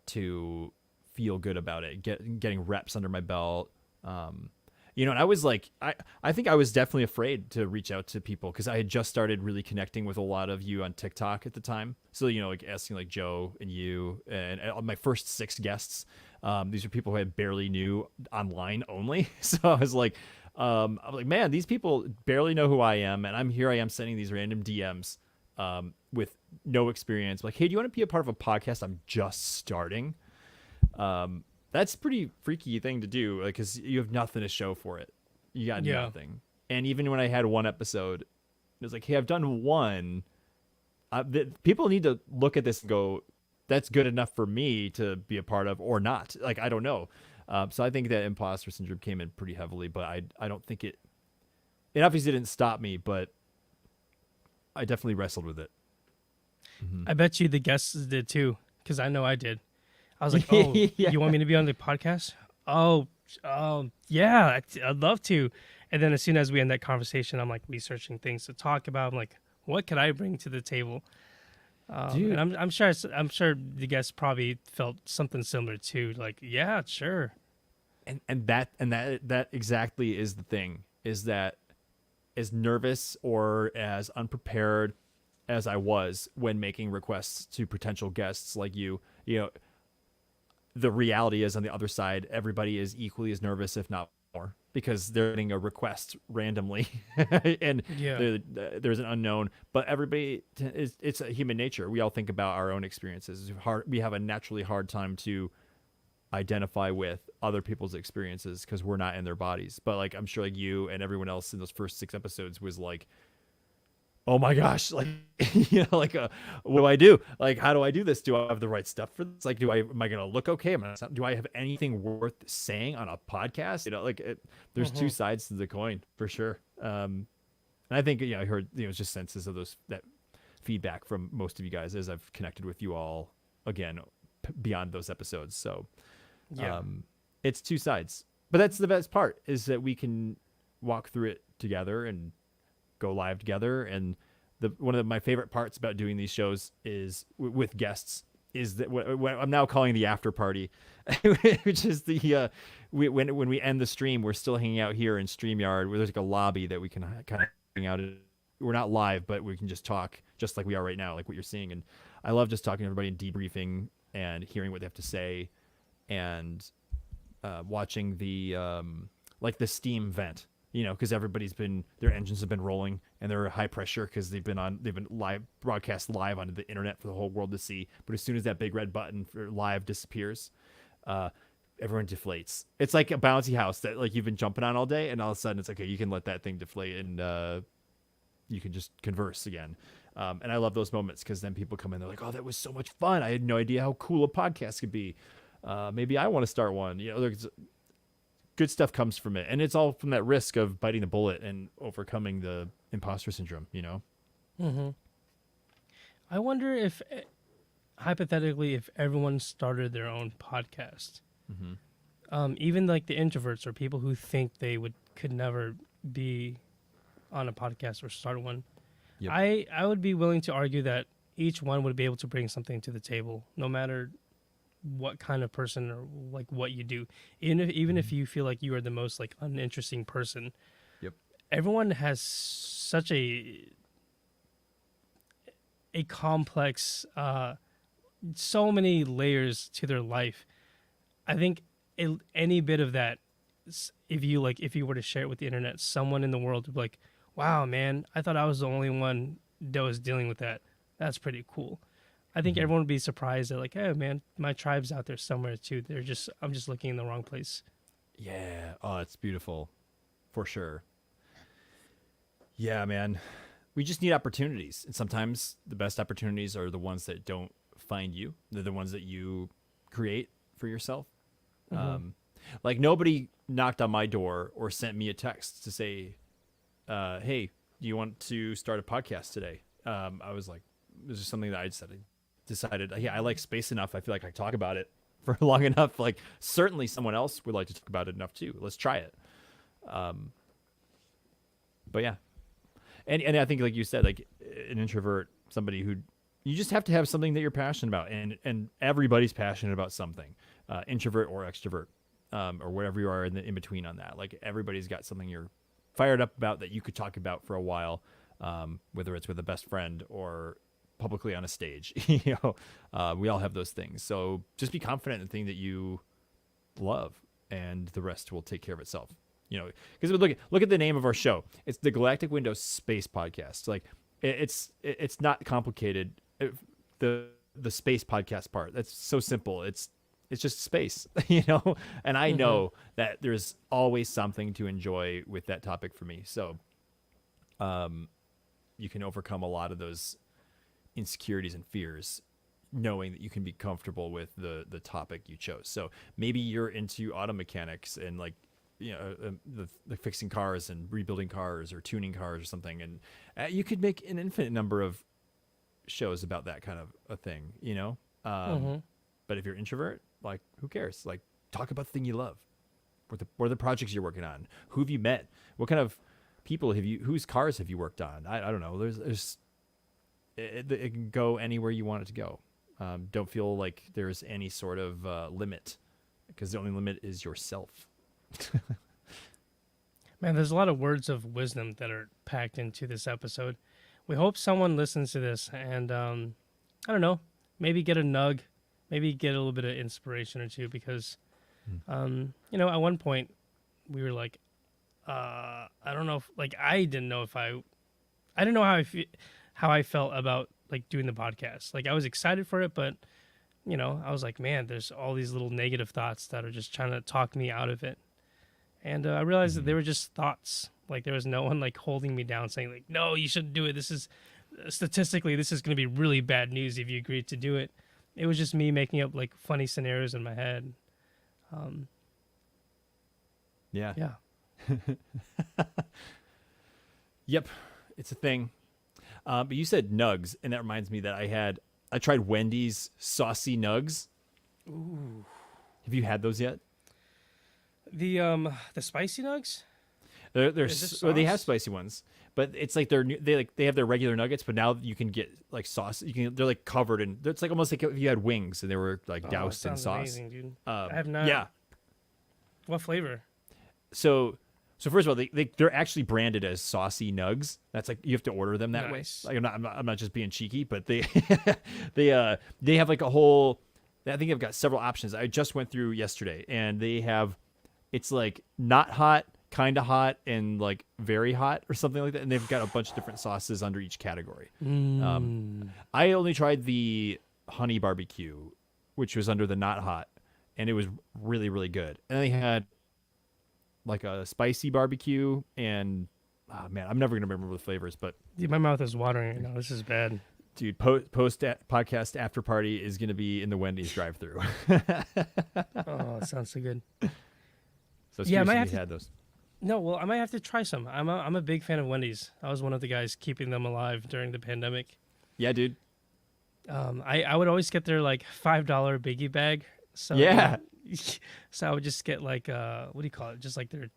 to feel good about it, getting reps under my belt. And I was like, I think I was definitely afraid to reach out to people, because I had just started really connecting with a lot of you on TikTok at the time. So, like asking like Joe and you and my first 6 guests. These are people who I barely knew online only. So I was like, man, these people barely know who I am, and I am sending these random DMs with no experience. Like, hey, do you want to be a part of a podcast I'm just starting? That's a pretty freaky thing to do, like, because you have nothing to show for it. You got nothing. And even when I had 1 episode, it was like, hey, I've done 1. People need to look at this and go, that's good enough for me to be a part of, or not. Like, I don't know. So I think that imposter syndrome came in pretty heavily, but I don't think it obviously didn't stop me, but I definitely wrestled with it. Mm-hmm. I bet you the guests did too, because I know I did. I was like, oh, Yeah. You want me to be on the podcast? Oh, yeah, I'd love to. And then as soon as we end that conversation, I'm like researching things to talk about. I'm like, what could I bring to the table? And I'm sure the guests probably felt something similar too. Like, yeah, sure. And that exactly is the thing, is that as nervous or as unprepared as I was when making requests to potential guests like the reality is on the other side, everybody is equally as nervous, if not more, because they're getting a request randomly and there's an unknown, but it's a human nature. We all think about our own experiences. We have a naturally hard time to identify with other people's experiences because we're not in their bodies. But like, I'm sure like you and everyone else in those first 6 episodes was like, oh my gosh, like, like, what do I do? Like, how do I do this? Do I have the right stuff for this? Like, am I going to look okay? Do I have anything worth saying on a podcast? There's 2 sides to the coin for sure. And I think, I heard, just senses of that feedback from most of you guys as I've connected with you all again, beyond those episodes. So, it's 2 sides, but that's the best part, is that we can walk through it together and go live together. And one of my favorite parts about doing these shows is with guests is that what I'm now calling the after party, which is when we end the stream, we're still hanging out here in StreamYard, where there's like a lobby that we can kind of hang out in. We're not live, but we can just talk just like we are right now, like what you're seeing. And I love just talking to everybody and debriefing and hearing what they have to say, and watching the steam vent, because their engines have been rolling and they're high pressure because they've been broadcast live onto the internet for the whole world to see. But as soon as that big red button for live disappears, everyone deflates. It's like a bouncy house that like you've been jumping on all day, and all of a sudden it's okay, you can let that thing deflate and you can just converse again. And I love those moments, because then people come in, they're like, oh, that was so much fun. I had no idea how cool a podcast could be. Maybe I want to start one. There's good stuff comes from it. And it's all from that risk of biting the bullet and overcoming the imposter syndrome, Mm-hmm. I wonder if, hypothetically, if everyone started their own podcast, Mm-hmm. even like the introverts or people who think they could never be on a podcast or start one, Yep. I would be willing to argue that each one would be able to bring something to the table, no matter what kind of person or like what you do. Even if you feel like you are the most like uninteresting person, Yep. everyone has such a complex, so many layers to their life. I think any bit of that, if you were to share it with the internet, someone in the world would be like, "Wow, man, I thought I was the only one that was dealing with that. That's pretty cool." I think Mhm. everyone would be surprised that like, "Hey, man, my tribe's out there somewhere too. I'm just looking in the wrong place." Yeah. Oh, it's beautiful, for sure. Yeah, man. We just need opportunities, and sometimes the best opportunities are the ones that don't find you. They're the ones that you create for yourself. Mhm. Like nobody knocked on my door or sent me a text to say, "Hey, do you want to start a podcast today?" I was like, "This is something that I decided. Yeah, I like space enough. I feel like I talk about it for long enough. Like certainly someone else would like to talk about it enough too. Let's try it." But yeah, and I think like you said, like an introvert, somebody who you just have to have something that you're passionate about, and everybody's passionate about something, introvert or extrovert, or whatever you are in between on that. Like everybody's got something you're fired up about that you could talk about for a while, whether it's with a best friend or publicly on a stage. We all have those things. So just be confident in the thing that you love, and the rest will take care of itself. Because look at the name of our show. It's the Galactic Window Space Podcast. Like it's not complicated. The space podcast part, that's so simple. It's just space, And I know that there's always something to enjoy with that topic for me. So, you can overcome a lot of those insecurities and fears, knowing that you can be comfortable with the topic you chose. So maybe you're into auto mechanics and like the fixing cars and rebuilding cars or tuning cars or something, and you could make an infinite number of shows about that kind of a thing. But if you're introvert, like who cares? Like talk about the thing you love. What are the projects you're working on? Who have you met? What kind of people whose cars have you worked on? I don't know. There's it can go anywhere you want it to go. Don't feel like there's any sort of limit, because the only limit is yourself. Man, there's a lot of words of wisdom that are packed into this episode. We hope someone listens to this and I don't know, maybe get a nug, maybe get a little bit of inspiration or two, because at one point we were like, I don't know if, like, I didn't know how I felt about like doing the podcast. Like I was excited for it, but I was like, man, there's all these little negative thoughts that are just trying to talk me out of it. And I realized that they were just thoughts. Like there was no one like holding me down saying like, no, you shouldn't do it. This is statistically, this is going to be really bad news if you agree to do it. It was just me making up like funny scenarios in my head. Yeah. Yeah. Yep. It's a thing. But you said nugs, and that reminds me that I tried Wendy's saucy nugs. Ooh. Have you had those yet? The spicy nugs? They have spicy ones, but it's like they have their regular nuggets, but now you can get like sauce. They're like covered in. It's like almost like if you had wings and they were like doused in sauce. Amazing, dude. I have not. Yeah. What flavor? So first of all, they're actually branded as saucy nugs. That's like you have to order them that Nice. way. Like I'm not just being cheeky, but they they have like a whole. I think they've got several options. I just went through yesterday, and they have. It's like not hot, kind of hot, and like very hot or something like that. And they've got a bunch of different sauces under each category. I only tried the honey barbecue, which was under the not hot, and it was really, really good. And they had like a spicy barbecue, and oh man, I'm never going to remember the flavors, but Dude, my mouth is watering right now. This is bad. dude, podcast after party is going to be in the Wendy's drive-thru. Oh, it sounds so good. So Yeah, I might seriously, have we to- had those. No, well, I might have to try some. I'm a big fan of Wendy's. I was one of the guys keeping them alive during the pandemic. Yeah, dude. I would always get their like $5 biggie bag. So Yeah. so I would just get like what do you call it? Just like their,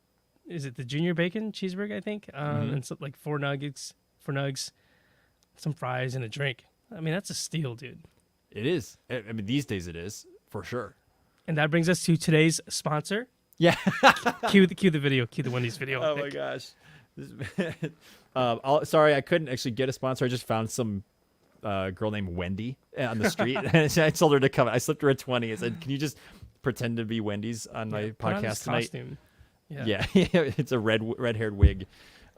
is it the junior bacon cheeseburger? I think, and so like four nugs, some fries and a drink. I mean, that's a steal, dude. It is. I mean, these days it is for sure. And that brings us to today's sponsor. Yeah. Cue the video. Cue the Wendy's video. Oh my gosh. Sorry, I couldn't actually get a sponsor. I just found some girl named Wendy on the street. And I told her to come. I slipped her a 20. I said, "Can you just pretend to be Wendy's on my Put on this podcast tonight?" costume. Yeah. It's a red-haired wig.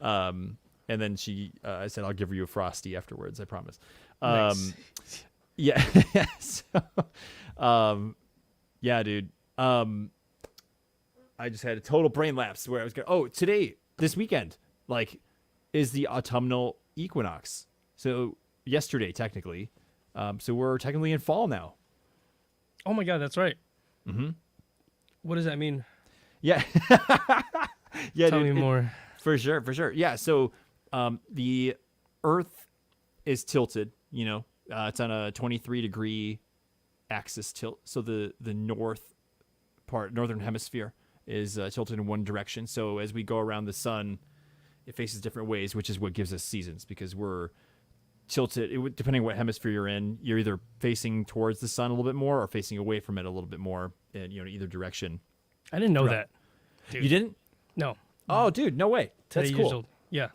And then I said, "I'll give you a Frosty afterwards. I promise." Nice. Yeah. So, yeah, dude. I just had a total brain lapse where I was going, this weekend, like, is the autumnal equinox. So yesterday, technically. So we're technically in fall now. Oh my God, that's right. Mm-hmm. What does that mean? Yeah. Yeah, Tell dude, me more. For sure. Yeah. So the Earth is tilted, it's on a 23-degree axis tilt. So the northern hemisphere is tilted in one direction. So as we go around the sun, it faces different ways, which is what gives us seasons, because we're tilted. Depending on what hemisphere you're in, you're either facing towards the sun a little bit more or facing away from it a little bit more in either direction. I didn't know that. Dude. You didn't? No. Oh, dude, no way. That's Today cool. years old. Yeah.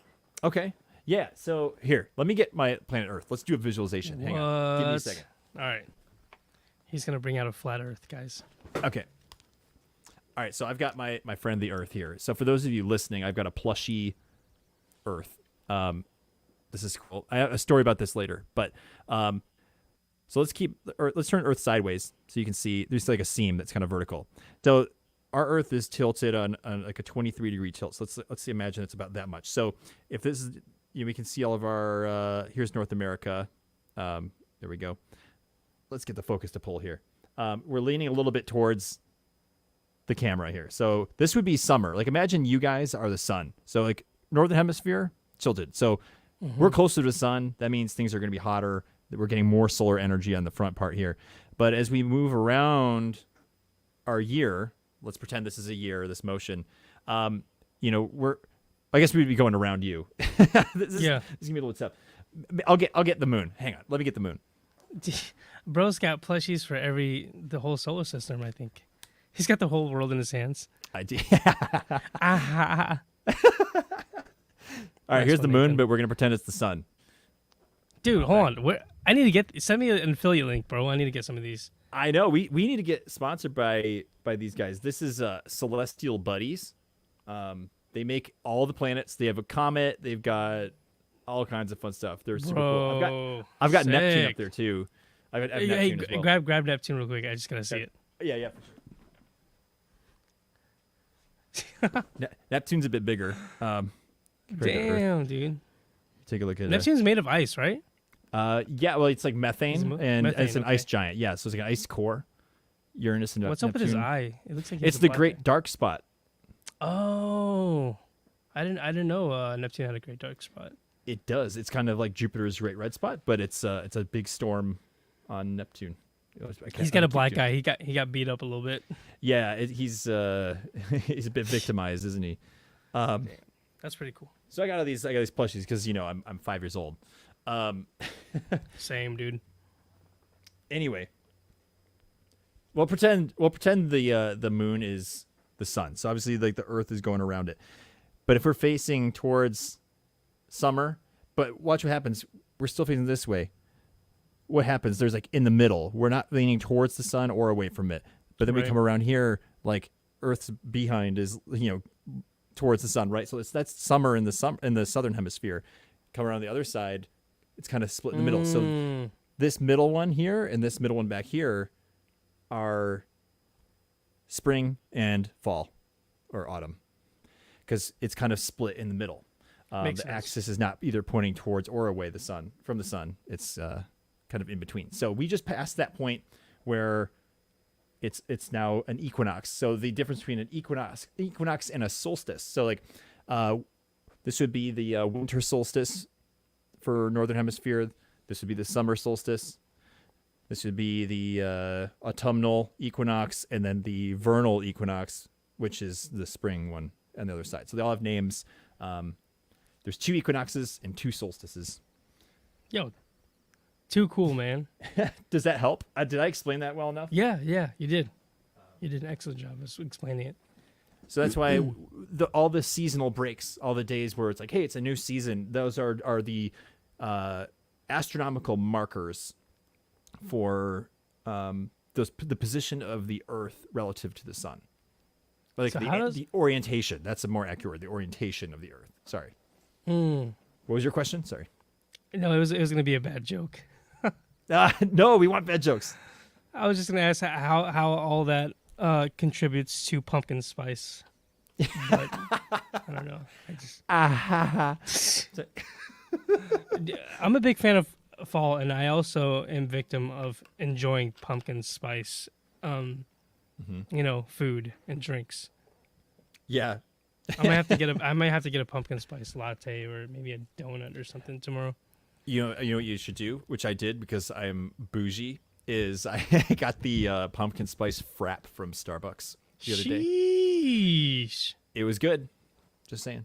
Okay. Yeah. So here, let me get my planet Earth. Let's do a visualization. Hang on. Give me a second. All right. He's going to bring out a flat Earth, guys. Okay. All right. So I've got my friend the Earth here. So for those of you listening, I've got a plushy Earth. This is cool. I have a story about this later, but so let's turn Earth sideways so you can see there's like a seam that's kind of vertical. So our Earth is tilted on like a 23-degree tilt. So let's imagine it's about that much. So if this is, we can see all of our here's North America. There we go. Let's get the focus to pull here. We're leaning a little bit towards the camera here. So this would be summer. Like imagine you guys are the sun. So like northern hemisphere tilted. So we're closer to the sun. That means things are going to be hotter. We're getting more solar energy on the front part here. But as we move around our year, let's pretend this is a year, this motion. I guess we'd be going around you. This is gonna be a little tough. I'll get the moon. Hang on, let me get the moon. Bro's got plushies for the whole solar system. I think he's got the whole world in his hands. I do. All right, here's the moon, but we're gonna pretend it's the sun. Dude, hold on. I need to send me an affiliate link, bro. I need to get some of these. I know. We need to get sponsored by these guys. This is Celestial Buddies. They make all the planets. They have a comet. They've got all kinds of fun stuff. They're super cool. I've got Neptune up there too. I've Neptune as well. Grab Neptune real quick. I just gotta see it. Yeah, for sure. Neptune's a bit bigger. Damn, dude. Take a look at it. Neptune's made of ice, right? Yeah, well, it's like methane, and it's an ice giant. Yeah, so it's like an ice core. Uranus and What's Neptune. up with his eye? It looks like it's the great dark spot. Oh, I didn't know Neptune had a great dark spot. It does. It's kind of like Jupiter's great red spot, but it's a big storm on Neptune. He's got a black eye. He got beat up a little bit. Yeah, he's he's a bit victimized, isn't he? That's pretty cool. So I got these plushies because I'm 5 years old. Same, dude. Anyway, we'll pretend the moon is the sun. So obviously, like the Earth is going around it. But if we're facing towards summer, but watch what happens. We're still facing this way. What happens? There's like in the middle. We're not leaning towards the sun or away from it. But then we come around here, like Earth's behind is towards the sun, right? So that's summer in the southern hemisphere. Come around the other side, it's kind of split in the middle. So this middle one here and this middle one back here are spring and fall or autumn, because it's kind of split in the middle. The axis is not either pointing towards or away from the sun. It's kind of in between. So we just passed that point where it's now an equinox. So the difference between an equinox and a solstice. So like this would be the winter solstice for northern hemisphere. This would be the summer solstice. This would be the autumnal equinox, and then the vernal equinox, which is the spring one on the other side. So they all have names. There's 2 equinoxes and 2 solstices. Yo, too cool, man. Does that help? Did I explain that well enough? Yeah, you did. You did an excellent job of explaining it. So that's why all the seasonal breaks, all the days where it's like, hey, it's a new season, those are the astronomical markers for the position of the Earth relative to the sun. Like So the orientation. That's a more accurate word. The orientation of the Earth. Sorry. What was your question? Sorry. No, it was going to be a bad joke. No, we want bad jokes. I was just going to ask how all that contributes to pumpkin spice. But I don't know. I'm a big fan of fall, and I also am victim of enjoying pumpkin spice, food and drinks. Yeah. I might have to get a pumpkin spice latte or maybe a donut or something tomorrow. You know what you should do, which I did because I'm bougie, is I got the pumpkin spice frap from Starbucks the other day. Sheesh. It was good. Just saying.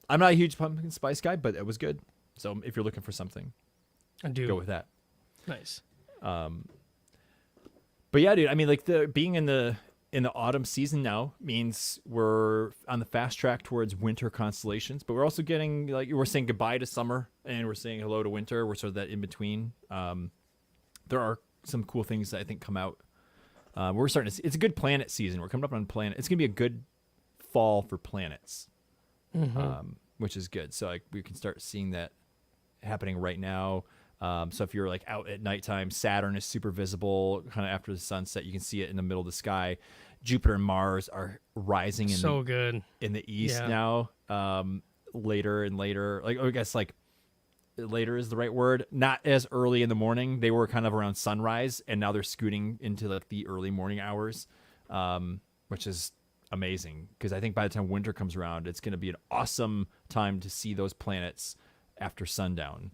I'm not a huge pumpkin spice guy, but it was good. So if you're looking for something, I do. go with that. Nice. But yeah, dude, I mean, like being in the autumn season now means we're on the fast track towards winter constellations, but we're also getting we're saying goodbye to summer and we're saying hello to winter. We're sort of that in between. There are some cool things that I think come out. We're starting to see, it's a good planet season. We're coming up on planet. It's going to be a good fall for planets, which is good. So like we can start seeing that happening right now. So if you're like out at nighttime, Saturn is super visible kind of after the sunset. You can see it in the middle of the sky. Jupiter and Mars are rising in the east now. Later and later, I guess later is the right word. Not as early in the morning. They were kind of around sunrise, and now they're scooting into like the early morning hours, which is amazing because I think by the time winter comes around, it's going to be an awesome time to see those planets after sundown.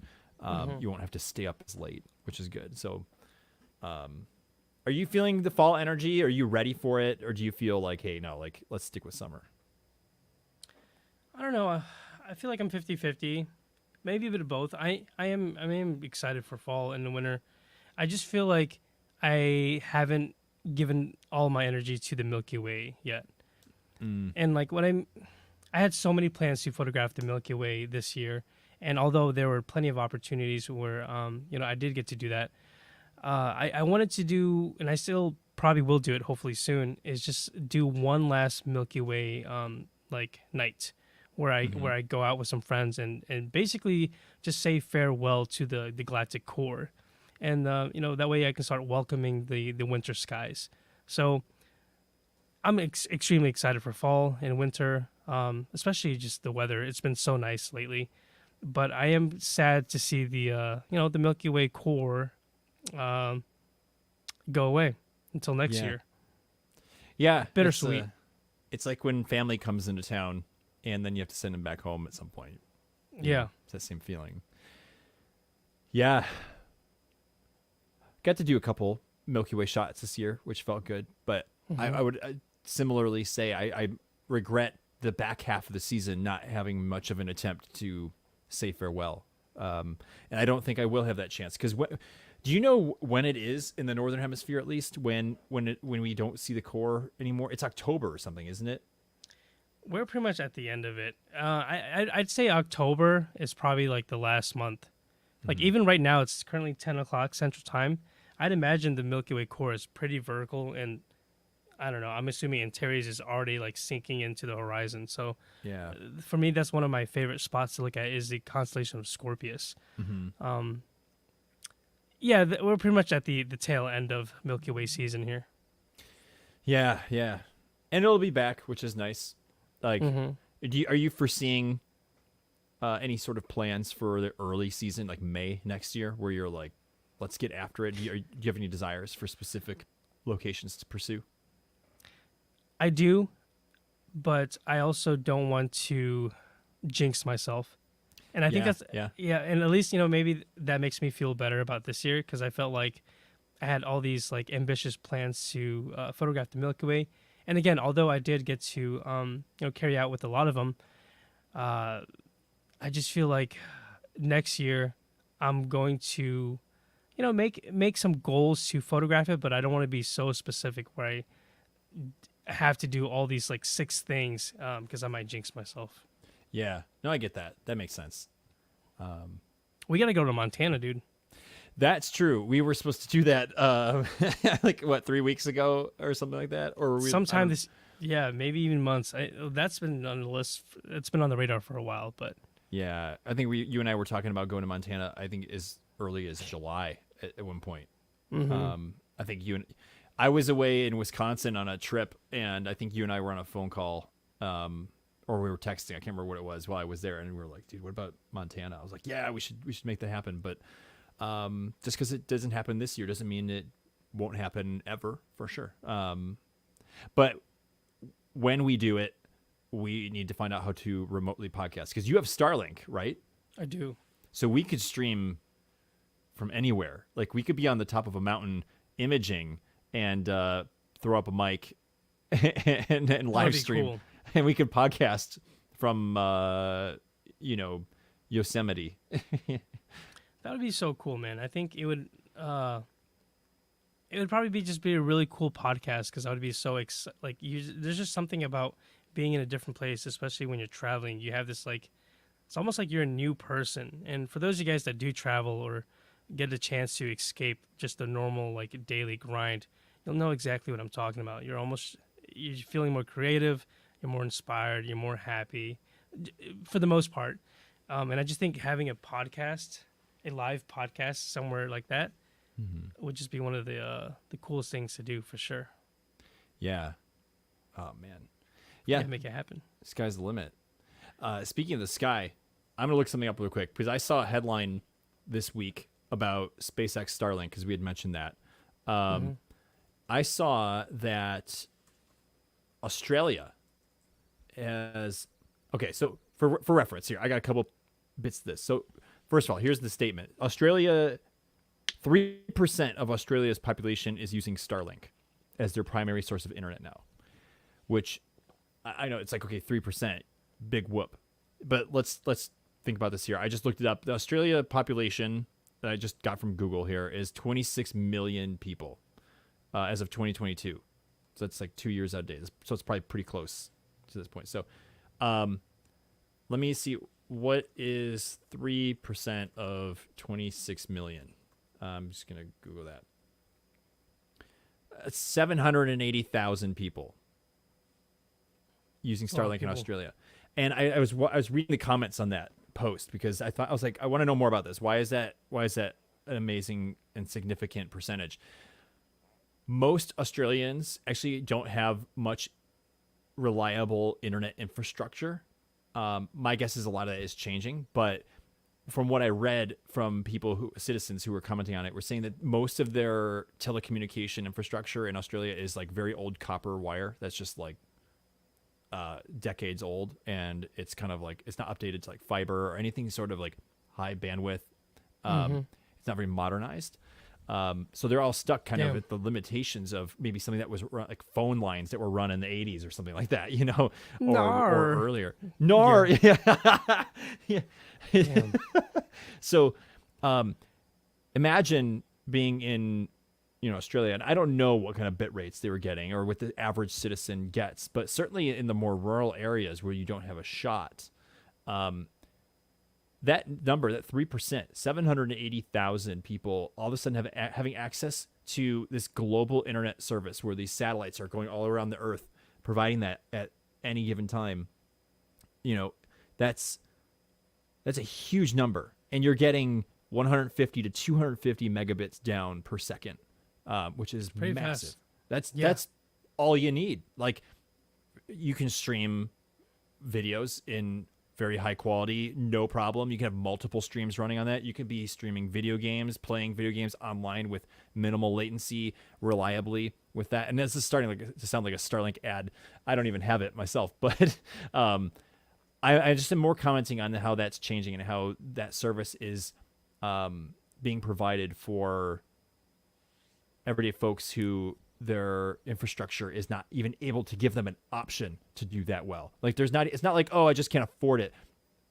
You won't have to stay up as late, which is good. So, are you feeling the fall energy? Are you ready for it? Or do you feel like, hey, no, like, let's stick with summer? I don't know. I feel like I'm 50-50. Maybe a bit of both. I am excited for fall and the winter. I just feel like I haven't given all my energy to the Milky Way yet. And like I had so many plans to photograph the Milky Way this year. And although there were plenty of opportunities where, I did get to do that, I wanted to do, and I still probably will do it hopefully soon, is just do one last Milky Way night where I go out with some friends and basically just say farewell to the galactic core. And, that way I can start welcoming the winter skies. So I'm extremely excited for fall and winter, especially just the weather. It's been so nice lately. But I am sad to see the Milky Way core go away until next year. Yeah, bittersweet. It's like when family comes into town, and then you have to send them back home at some point. Yeah, it's that same feeling. Yeah, got to do a couple Milky Way shots this year, which felt good. But I would similarly say I regret the back half of the season not having much of an attempt to say farewell, and I don't think I will have that chance because do you know when it is in the northern hemisphere, at least when we don't see the core anymore? It's October or something, isn't it? We're pretty much at the end of it. I'd say October is probably like the last month. Like even right now, it's currently 10 o'clock Central Time. I'd imagine the Milky Way core is pretty vertical, and I don't know. I'm assuming Antares is already like sinking into the horizon. So yeah, for me, that's one of my favorite spots to look at is the constellation of Scorpius. We're pretty much at the tail end of Milky Way season here. Yeah, and it'll be back, which is nice. Like, are you foreseeing any sort of plans for the early season, like May next year, where you're like, let's get after it? Do you have any desires for specific locations to pursue? I do, but I also don't want to jinx myself. And I think that's yeah, and at least maybe that makes me feel better about this year because I felt like I had all these like ambitious plans to photograph the Milky Way. And again, although I did get to carry out with a lot of them, I just feel like next year I'm going to make some goals to photograph it, but I don't want to be so specific where I have to do all these like 6 things because I might jinx myself. Yeah. No, I get that. That makes sense. We got to go to Montana, dude. That's true. We were supposed to do that like what 3 weeks ago or something like that, or were we, sometime this, yeah, maybe even months. That's been on the list. It's been on the radar for a while, but yeah, I think you and I were talking about going to Montana. I think as early as July at one point. mm-hmm. I think I was away in Wisconsin on a trip, and I think you and I were on a phone call, or we were texting. I can't remember what it was while I was there, and we were like, "Dude, what about Montana?" I was like, "Yeah, we should make that happen." But just because it doesn't happen this year doesn't mean it won't happen ever, for sure. But when we do it, we need to find out how to remotely podcast because you have Starlink, right? I do. So we could stream from anywhere. Like we could be on the top of a mountain imaging and throw up a mic and live stream, cool. and we could podcast from Yosemite. That would be so cool, man. I think it would probably be a really cool podcast because I would be so there's just something about being in a different place, especially when you're traveling. You have this like, it's almost like you're a new person. And for those of you guys that do travel or get a chance to escape just the normal like daily grind, you'll know exactly what I'm talking about. You're feeling more creative, you're more inspired, you're more happy for the most part. And I just think having a live podcast somewhere like that would just be one of the coolest things to do for sure. Yeah. Oh man. Yeah. Make it happen. Sky's the limit. Speaking of the sky, I'm going to look something up real quick because I saw a headline this week about SpaceX Starlink because we had mentioned that. I saw that Australia has... Okay, so for reference here, I got a couple bits of this. So first of all, here's the statement. 3% of Australia's population is using Starlink as their primary source of internet now, which I know it's like, okay, 3%, big whoop. But let's think about this here. I just looked it up. The Australia population that I just got from Google here is 26 million people as of 2022. So that's like 2 years out of date. So it's probably pretty close to this point. So let me see. What is 3% of 26 million? I'm just going to Google that. 780,000 people using Starlink in Australia. And I was reading the comments on that post because I was like, I want to know more about this. Why is that an amazing and significant percentage? Most Australians actually don't have much reliable internet infrastructure. My guess is a lot of that is changing, but from what I read from citizens who were commenting on it, were saying that most of their telecommunication infrastructure in Australia is like very old copper wire that's just like decades old, and it's kind of like it's not updated to like fiber or anything sort of like high bandwidth. It's not very modernized. So they're all stuck kind of at the limitations of maybe something that was like phone lines that were run in the 80s or something like that, or earlier. Yeah. So imagine being in Australia, and I don't know what kind of bit rates they were getting or what the average citizen gets, but certainly in the more rural areas where you don't have a shot, that number, that 3%, 780,000 people all of a sudden having access to this global internet service where these satellites are going all around the earth, providing that at any given time. That's a huge number, and you're getting 150 to 250 megabits down per second, which is pretty massive. Fast. That's all you need. Like, you can stream videos in very high quality, no problem. You can have multiple streams running on that. You could be streaming video games, playing video games online with minimal latency, reliably. with that. And this is starting to sound like a Starlink ad. I don't even have it myself, but I just am more commenting on how that's changing and how that service is being provided for everyday folks who their infrastructure is not even able to give them an option to do that well. Like it's not like, oh, I just can't afford it.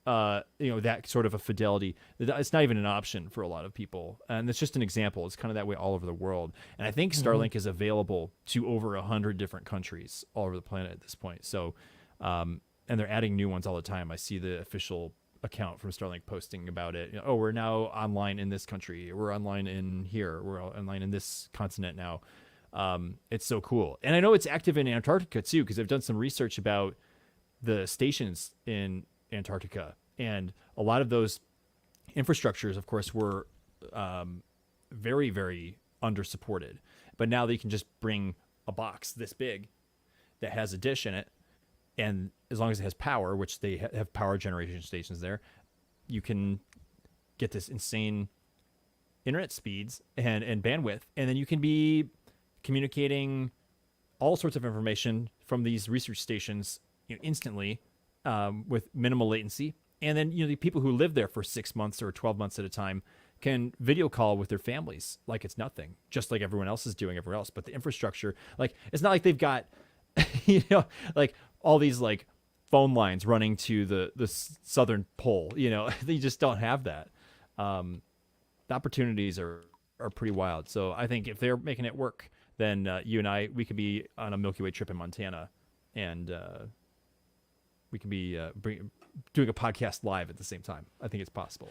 That sort of a fidelity. It's not even an option for a lot of people. And it's just an example. It's kind of that way all over the world. And I think Starlink is available to over 100 different countries all over the planet at this point. So, and they're adding new ones all the time. I see the official account from Starlink posting about it. Oh, we're now online in this country. We're online in here. We're online in this continent now. It's so cool. And I know it's active in Antarctica too, because I've done some research about the stations in Antarctica, and a lot of those infrastructures, of course, were very, very under supported. But now they can just bring a box this big that has a dish in it, and as long as it has power, which they have power generation stations there, you can get this insane internet speeds and bandwidth, and then you can be communicating all sorts of information from these research stations instantly, with minimal latency. And then the people who live there for 6 months or 12 months at a time can video call with their families like it's nothing, just like everyone else is doing everywhere else. But the infrastructure, like, it's not like they've got like all these like phone lines running to the southern pole. They just don't have that. The opportunities are pretty wild. So I think if they're making it work, then you and we could be on a Milky Way trip in Montana, and we can be doing a podcast live at the same time. I think it's possible.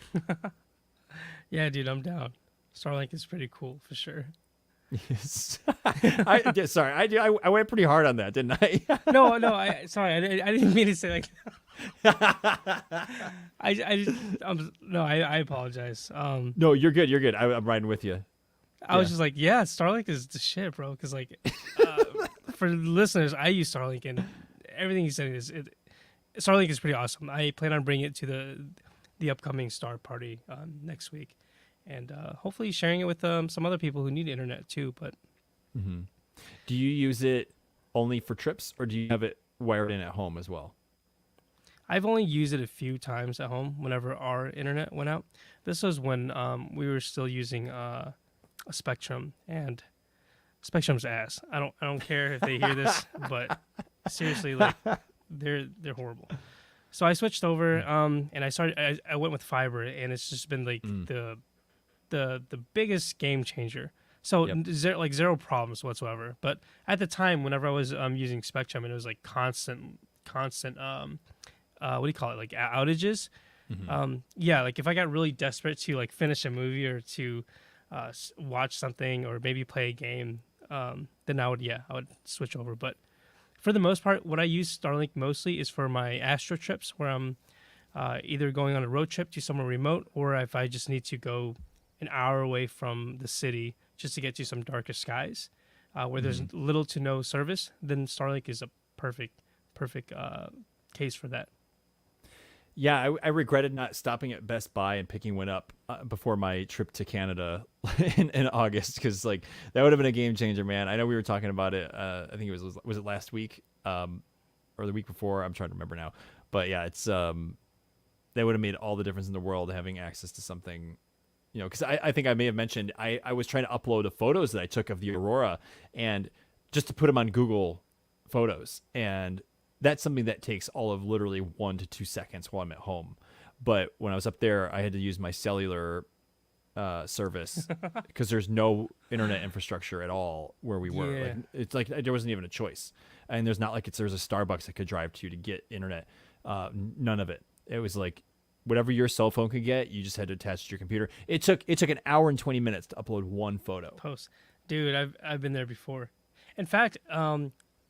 Yeah, dude, I'm down. Starlink is pretty cool for sure. Yes. Sorry, I went pretty hard on that, didn't I? No, I didn't mean to say like. I apologize. No, you're good. You're good. I'm riding with you. I was just like, yeah, Starlink is the shit, bro. Because like, for listeners, I use Starlink, and everything you said Starlink is pretty awesome. I plan on bringing it to the upcoming Star Party next week, and hopefully sharing it with some other people who need internet too. But do you use it only for trips, or do you have it wired in at home as well? I've only used it a few times at home whenever our internet went out. This was when we were still using a Spectrum, and Spectrum's ass. I don't care if they hear this, but seriously, like, they're horrible. So I switched over, and I went with fiber, and it's just been like the biggest game changer. So zero problems whatsoever. But at the time, whenever I was using Spectrum, and it was like constant what do you call it, like outages. Like if I got really desperate to like finish a movie or to watch something or maybe play a game, then I would switch over. But for the most part, what I use Starlink mostly is for my astro trips, where I'm either going on a road trip to somewhere remote, or if I just need to go an hour away from the city just to get to some darker skies where there's little to no service, then Starlink is a perfect case for that. Yeah, I regretted not stopping at Best Buy and picking one up before my trip to Canada in August, because like that would have been a game changer, man. I know we were talking about it. I think it was it last week or the week before? I'm trying to remember now. But yeah, it's that would have made all the difference in the world, having access to something, because I think I may have mentioned I was trying to upload the photos that I took of the aurora, and just to put them on Google Photos, and that's something that takes all of literally 1 to 2 seconds while I'm at home. But when I was up there, I had to use my cellular service because there's no internet infrastructure at all where we were. Yeah. Like, it's like there wasn't even a choice. And there's not like there's a Starbucks I could drive to get internet. None of it. It was like whatever your cell phone could get, you just had to attach to your computer. It took an hour and 20 minutes to upload one photo. Dude, I've been there before. In fact,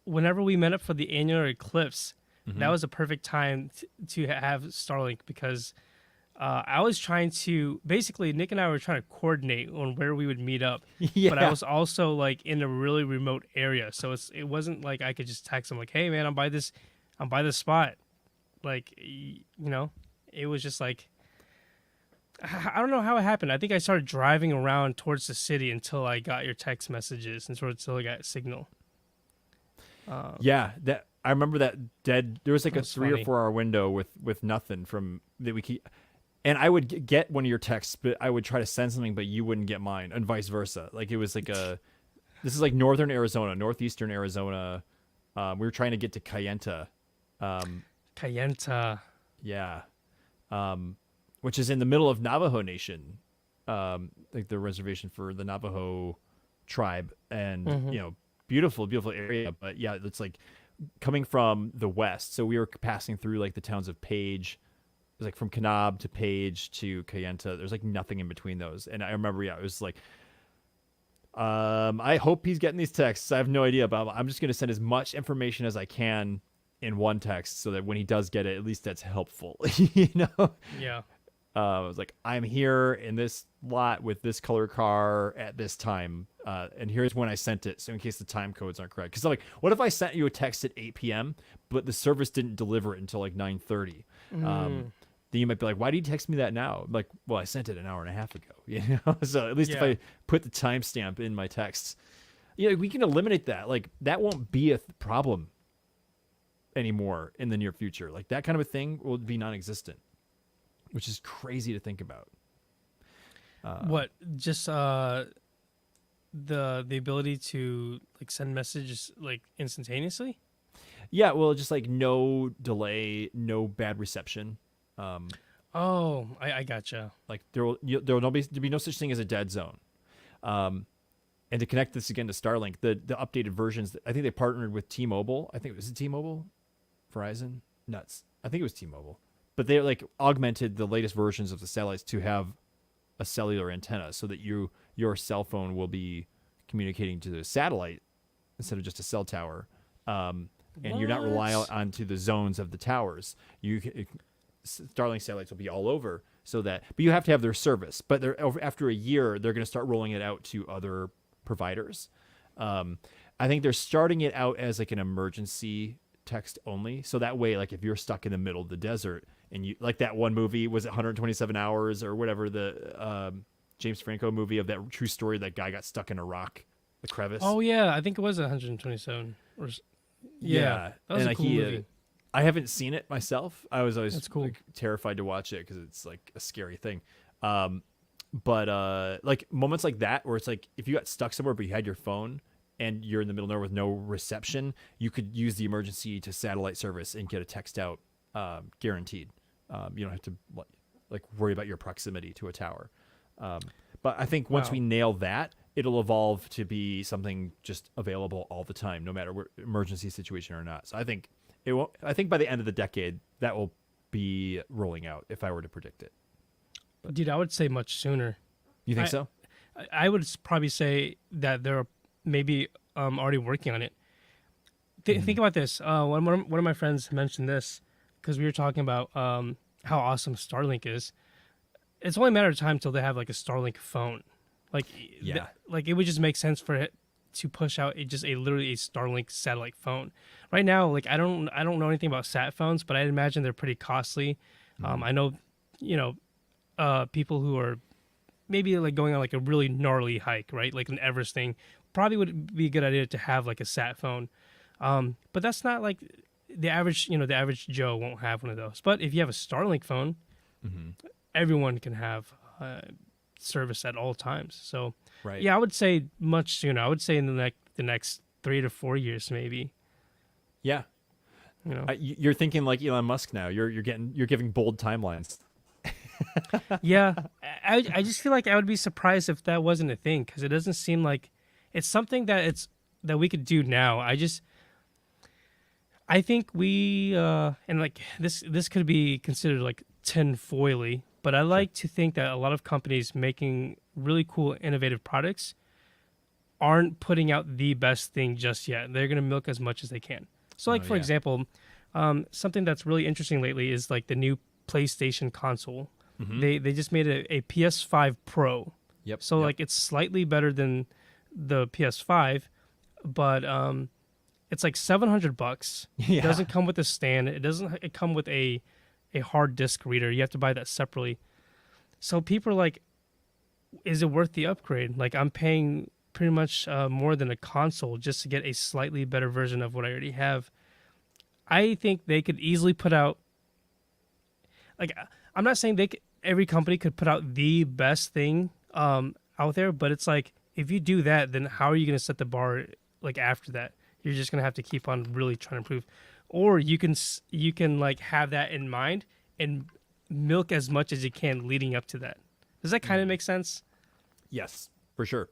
whenever we met up for the annular eclipse, that was a perfect time to have Starlink, because I was trying to, basically Nick and I were trying to coordinate on where we would meet up. Yeah. But I was also like in a really remote area, so it wasn't like I could just text him like, "Hey man, I'm by this spot." Like, it was just like, I don't know how it happened. I think I started driving around towards the city until I got your text messages and sort of until I got signal. Yeah, that I remember that dead. There was like That a was 3 or funny. 4 hour window with nothing from that we keep. And I would get one of your texts, but I would try to send something, but you wouldn't get mine, and vice versa. Like it was like this is like northern Arizona, northeastern Arizona. We were trying to get to Kayenta. Kayenta. Yeah, which is in the middle of Navajo Nation, like the reservation for the Navajo tribe, and Mm-hmm. beautiful, beautiful area. But yeah, it's like coming from the west, so we were passing through like the towns of Page. It was like from Kanab to Page to Kayenta. There's like nothing in between those, and I remember, yeah, it was like, I hope he's getting these texts. I have no idea, but I'm just gonna send as much information as I can in one text so that when he does get it, at least that's helpful. you know. Yeah. I was like, I'm here in this lot with this color car at this time, and here's when I sent it. So in case the time codes aren't correct, because I'm like, what if I sent you a text at 8 p.m. but the service didn't deliver it until like 9:30? Then you might be like, why did you text me that now? I'm like, well, I sent it an hour and a half ago. So at least if Yeah. I put the timestamp in my texts, we can eliminate that. Like that won't be a problem anymore in the near future. Like that kind of a thing will be non-existent, which is crazy to think about. What? Just the ability to like send messages like instantaneously? Yeah, well, just like no delay, no bad reception. Oh, I gotcha. Like there'll be no such thing as a dead zone. And to connect this again to Starlink, the updated versions, I think they partnered with T-Mobile. I think it was T-Mobile, Verizon, nuts. I think it was T-Mobile, but they like augmented the latest versions of the satellites to have a cellular antenna, so that your cell phone will be communicating to the satellite instead of just a cell tower. And you're not relying What? onto the zones of the towers. Starlink satellites will be all over, but you have to have their service. But after a year, they're going to start rolling it out to other providers. I think they're starting it out as like an emergency text only, so that way, like if you're stuck in the middle of the desert and you like that one movie, was it 127 hours or whatever, the James Franco movie of that true story, that guy got stuck in a rock, the crevice. Oh yeah, I think it was 127. Yeah, that was and a cool movie. I haven't seen it myself. I was always That's cool. like, terrified to watch it because it's like a scary thing. But like moments like that where it's like if you got stuck somewhere but you had your phone and you're in the middle of nowhere with no reception, you could use the emergency to satellite service and get a text out, guaranteed. You don't have to like worry about your proximity to a tower. But I think once Wow. we nail that, it'll evolve to be something just available all the time, no matter what emergency situation or not. So I think it will. I think by the end of the decade, that will be rolling out. If I were to predict it, Dude, I would say much sooner. you think I- so? I would probably say that they're maybe already working on it. Think about this. One of my friends mentioned this because we were talking about how awesome Starlink is. It's only a matter of time till they have like a Starlink phone. Like, Yeah. like it would just make sense for it to push out literally a Starlink satellite phone. Right now, like I don't know anything about sat phones, but I imagine they're pretty costly. I know, people who are maybe like going on like a really gnarly hike, right? Like an Everest thing, probably would be a good idea to have like a sat phone. But that's not like the average Joe won't have one of those. But if you have a Starlink phone, everyone can have service at all times. So Right. yeah, I would say much sooner. I would say in the next 3 to 4 years, maybe. Yeah. You know, You're thinking like Elon Musk now. You're giving bold timelines. yeah. I just feel like I would be surprised if that wasn't a thing because it doesn't seem like it's something that we could do now. I think we and like this could be considered like tinfoily, but I like to think that a lot of companies making really cool, innovative products aren't putting out the best thing just yet. They're gonna milk as much as they can. So, like for yeah. example, something that's really interesting lately is like the new PlayStation console. They just made a PS5 Pro. Yep. So yep. like it's slightly better than the PS5, but it's like $700. Yeah. It doesn't come with a stand. It come with a hard disk reader. You have to buy that separately. So people are like, is it worth the upgrade? Like I'm paying pretty much more than a console just to get a slightly better version of what I already have. I think they could easily put out, like, I'm not saying every company could put out the best thing out there, but it's like if you do that, then how are you going to set the bar like after that? You're just going to have to keep on really trying to improve, or you can like have that in mind and milk as much as you can leading up to that. Does that kind of make sense? Yes, for sure.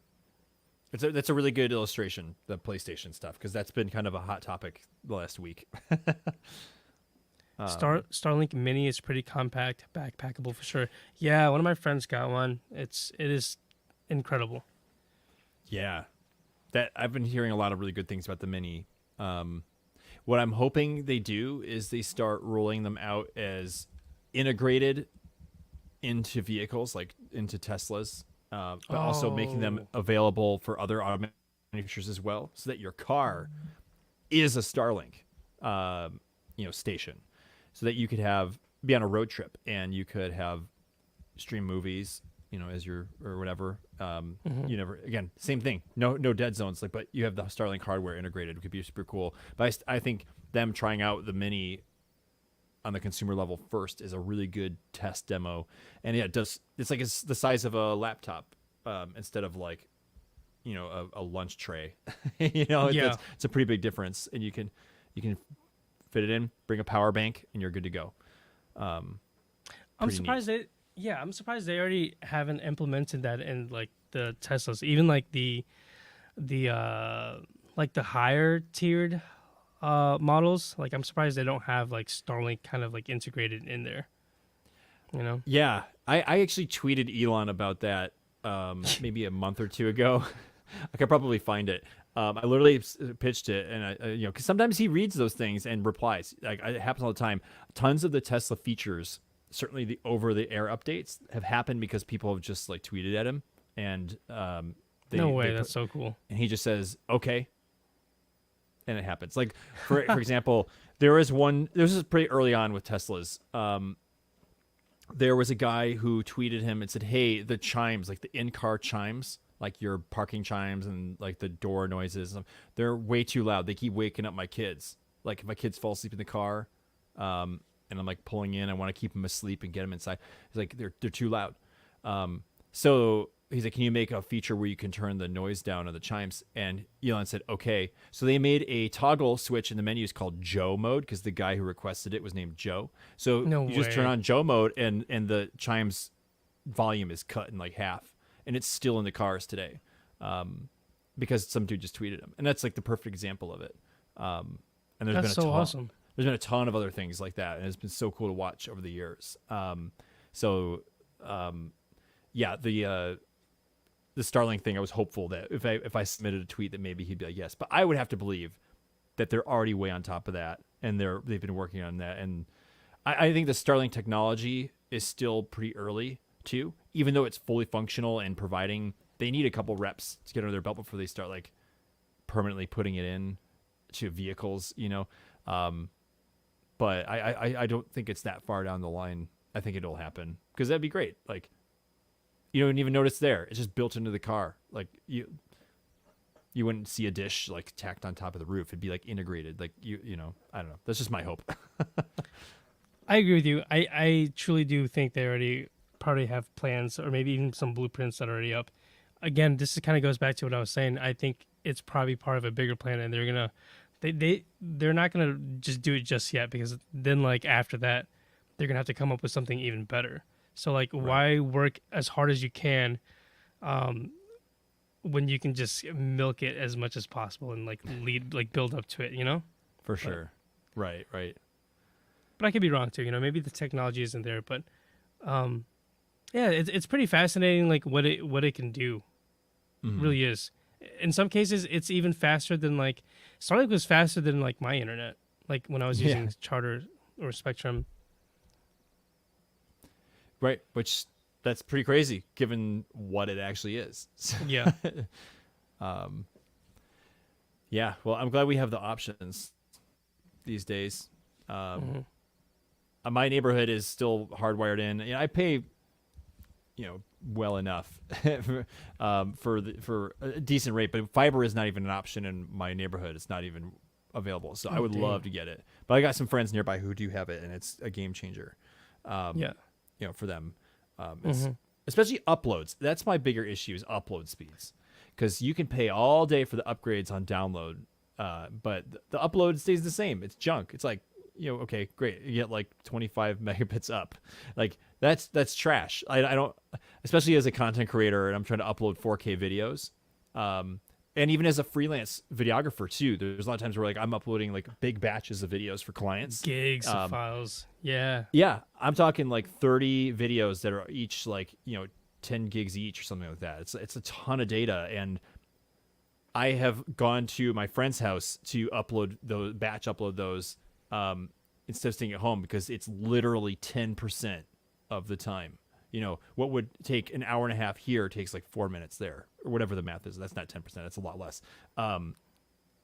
That's a really good illustration, the PlayStation stuff, because that's been kind of a hot topic the last week. Starlink Mini is pretty compact, backpackable for sure. Yeah, one of my friends got one. It is incredible. Yeah, that I've been hearing a lot of really good things about the Mini. What I'm hoping they do is they start rolling them out as integrated into vehicles, like into Teslas, but also making them available for other auto manufacturers as well, so that your car is a Starlink, station, so that you could be on a road trip and you could have stream movies, as or whatever. You never, again, same thing. No dead zones, but you have the Starlink hardware integrated. It could be super cool. But I think them trying out the Mini on the consumer level first is a really good test demo. And yeah, it's like it's the size of a laptop, instead of like, a lunch tray. It's a pretty big difference. And you can fit it in, bring a power bank, and you're good to go. I'm surprised I'm surprised they already haven't implemented that in like the Teslas, even like the like the higher tiered models. Like I'm surprised they don't have like Starlink kind of like integrated in there. Yeah, I actually tweeted Elon about that maybe a month or two ago. I could probably find it. I literally pitched it, and because sometimes he reads those things and replies. Like it happens all the time. Tons of the Tesla features, certainly the over-the-air updates, have happened because people have just like tweeted at him, and that's so cool. And he just says okay, and it happens. Like for example, there was one. This is pretty early on with Teslas. There was a guy who tweeted him and said, "Hey, the chimes, like the in-car chimes, like your parking chimes and like the door noises, they're way too loud. They keep waking up my kids. Like if my kids fall asleep in the car, and I'm like pulling in, I want to keep them asleep and get them inside. He's like, they're too loud. So he's like, can you make a feature where you can turn the noise down on the chimes?" And Elon said, okay. So they made a toggle switch in the menus called Joe mode, because the guy who requested it was named Joe. So just turn on Joe mode, and the chimes volume is cut in like half, and it's still in the cars today, because some dude just tweeted him. And that's like the perfect example of it. And there's been awesome. There's been a ton of other things like that, and it's been so cool to watch over the years. The Starlink thing, I was hopeful that if I submitted a tweet that maybe he'd be like yes, but I would have to believe that they're already way on top of that, and they've been working on that. And I think the Starlink technology is still pretty early too, even though it's fully functional and providing. They need a couple reps to get under their belt before they start like permanently putting it in to vehicles, But I don't think it's that far down the line. I think it'll happen, because that'd be great. Like, you don't even notice there. It's just built into the car. Like you wouldn't see a dish like tacked on top of the roof. It'd be like integrated. Like I don't know. That's just my hope. I agree with you. I truly do think they already probably have plans, or maybe even some blueprints that are already up. Again, this kind of goes back to what I was saying. I think it's probably part of a bigger plan, and they're not gonna just do it just yet, because then like after that, they're gonna have to come up with something even better. So like, why work as hard as you can, when you can just milk it as much as possible and like build up to it, For sure. Right. But I could be wrong too. Maybe the technology isn't there, but it's pretty fascinating. Like what it can do, really is. In some cases, it's even faster than like Starlink was faster than like my internet. Like when I was using Charter or Spectrum. Right, which that's pretty crazy given what it actually is. Yeah. Yeah. Well, I'm glad we have the options these days. My neighborhood is still hardwired in. I pay well enough for a decent rate. But fiber is not even an option in my neighborhood. It's not even available. So I would love to get it. But I got some friends nearby who do have it, and it's a game changer. For them, especially uploads. That's my bigger issue is upload speeds, because you can pay all day for the upgrades on download, but the upload stays the same. It's junk. It's like, okay, great, you get like 25 megabits up. Like that's trash. I don't, especially as a content creator and I'm trying to upload 4K videos. And even as a freelance videographer too, there's a lot of times where like I'm uploading like big batches of videos for clients. Gigs of files. Yeah. Yeah. I'm talking like 30 videos that are each like, 10 gigs each or something like that. It's a ton of data. And I have gone to my friend's house to upload those, instead of staying at home, because it's literally 10% of the time. What would take an hour and a half here takes like 4 minutes there, or whatever the math is. That's not 10%. That's a lot less.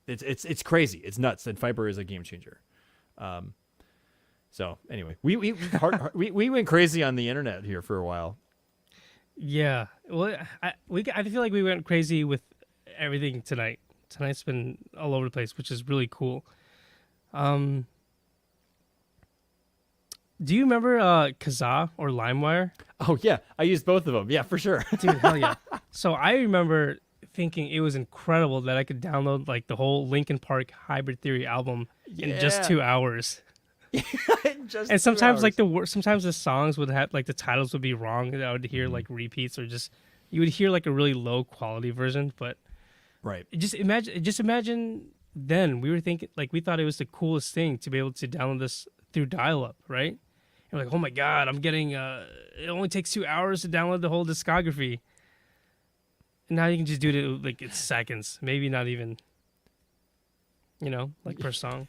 It's crazy. It's nuts. And fiber is a game changer. So anyway, we went crazy on the internet here for a while. Yeah. Well, I feel like we went crazy with everything tonight. Tonight's been all over the place, which is really cool. Do you remember Kazaa or LimeWire? Oh, yeah. I used both of them. Yeah, for sure. Dude, hell yeah. So I remember thinking it was incredible that I could download like the whole Linkin Park Hybrid Theory album in just 2 hours. And sometimes like sometimes the songs would have like the titles would be wrong, and I would hear like repeats, or just you would hear like a really low quality version. But right, just imagine then we were thinking like we thought it was the coolest thing to be able to download this through dial-up, right? And like, oh my god, I'm getting it only takes 2 hours to download the whole discography. And now you can just do it like it's seconds, maybe not even, like per song.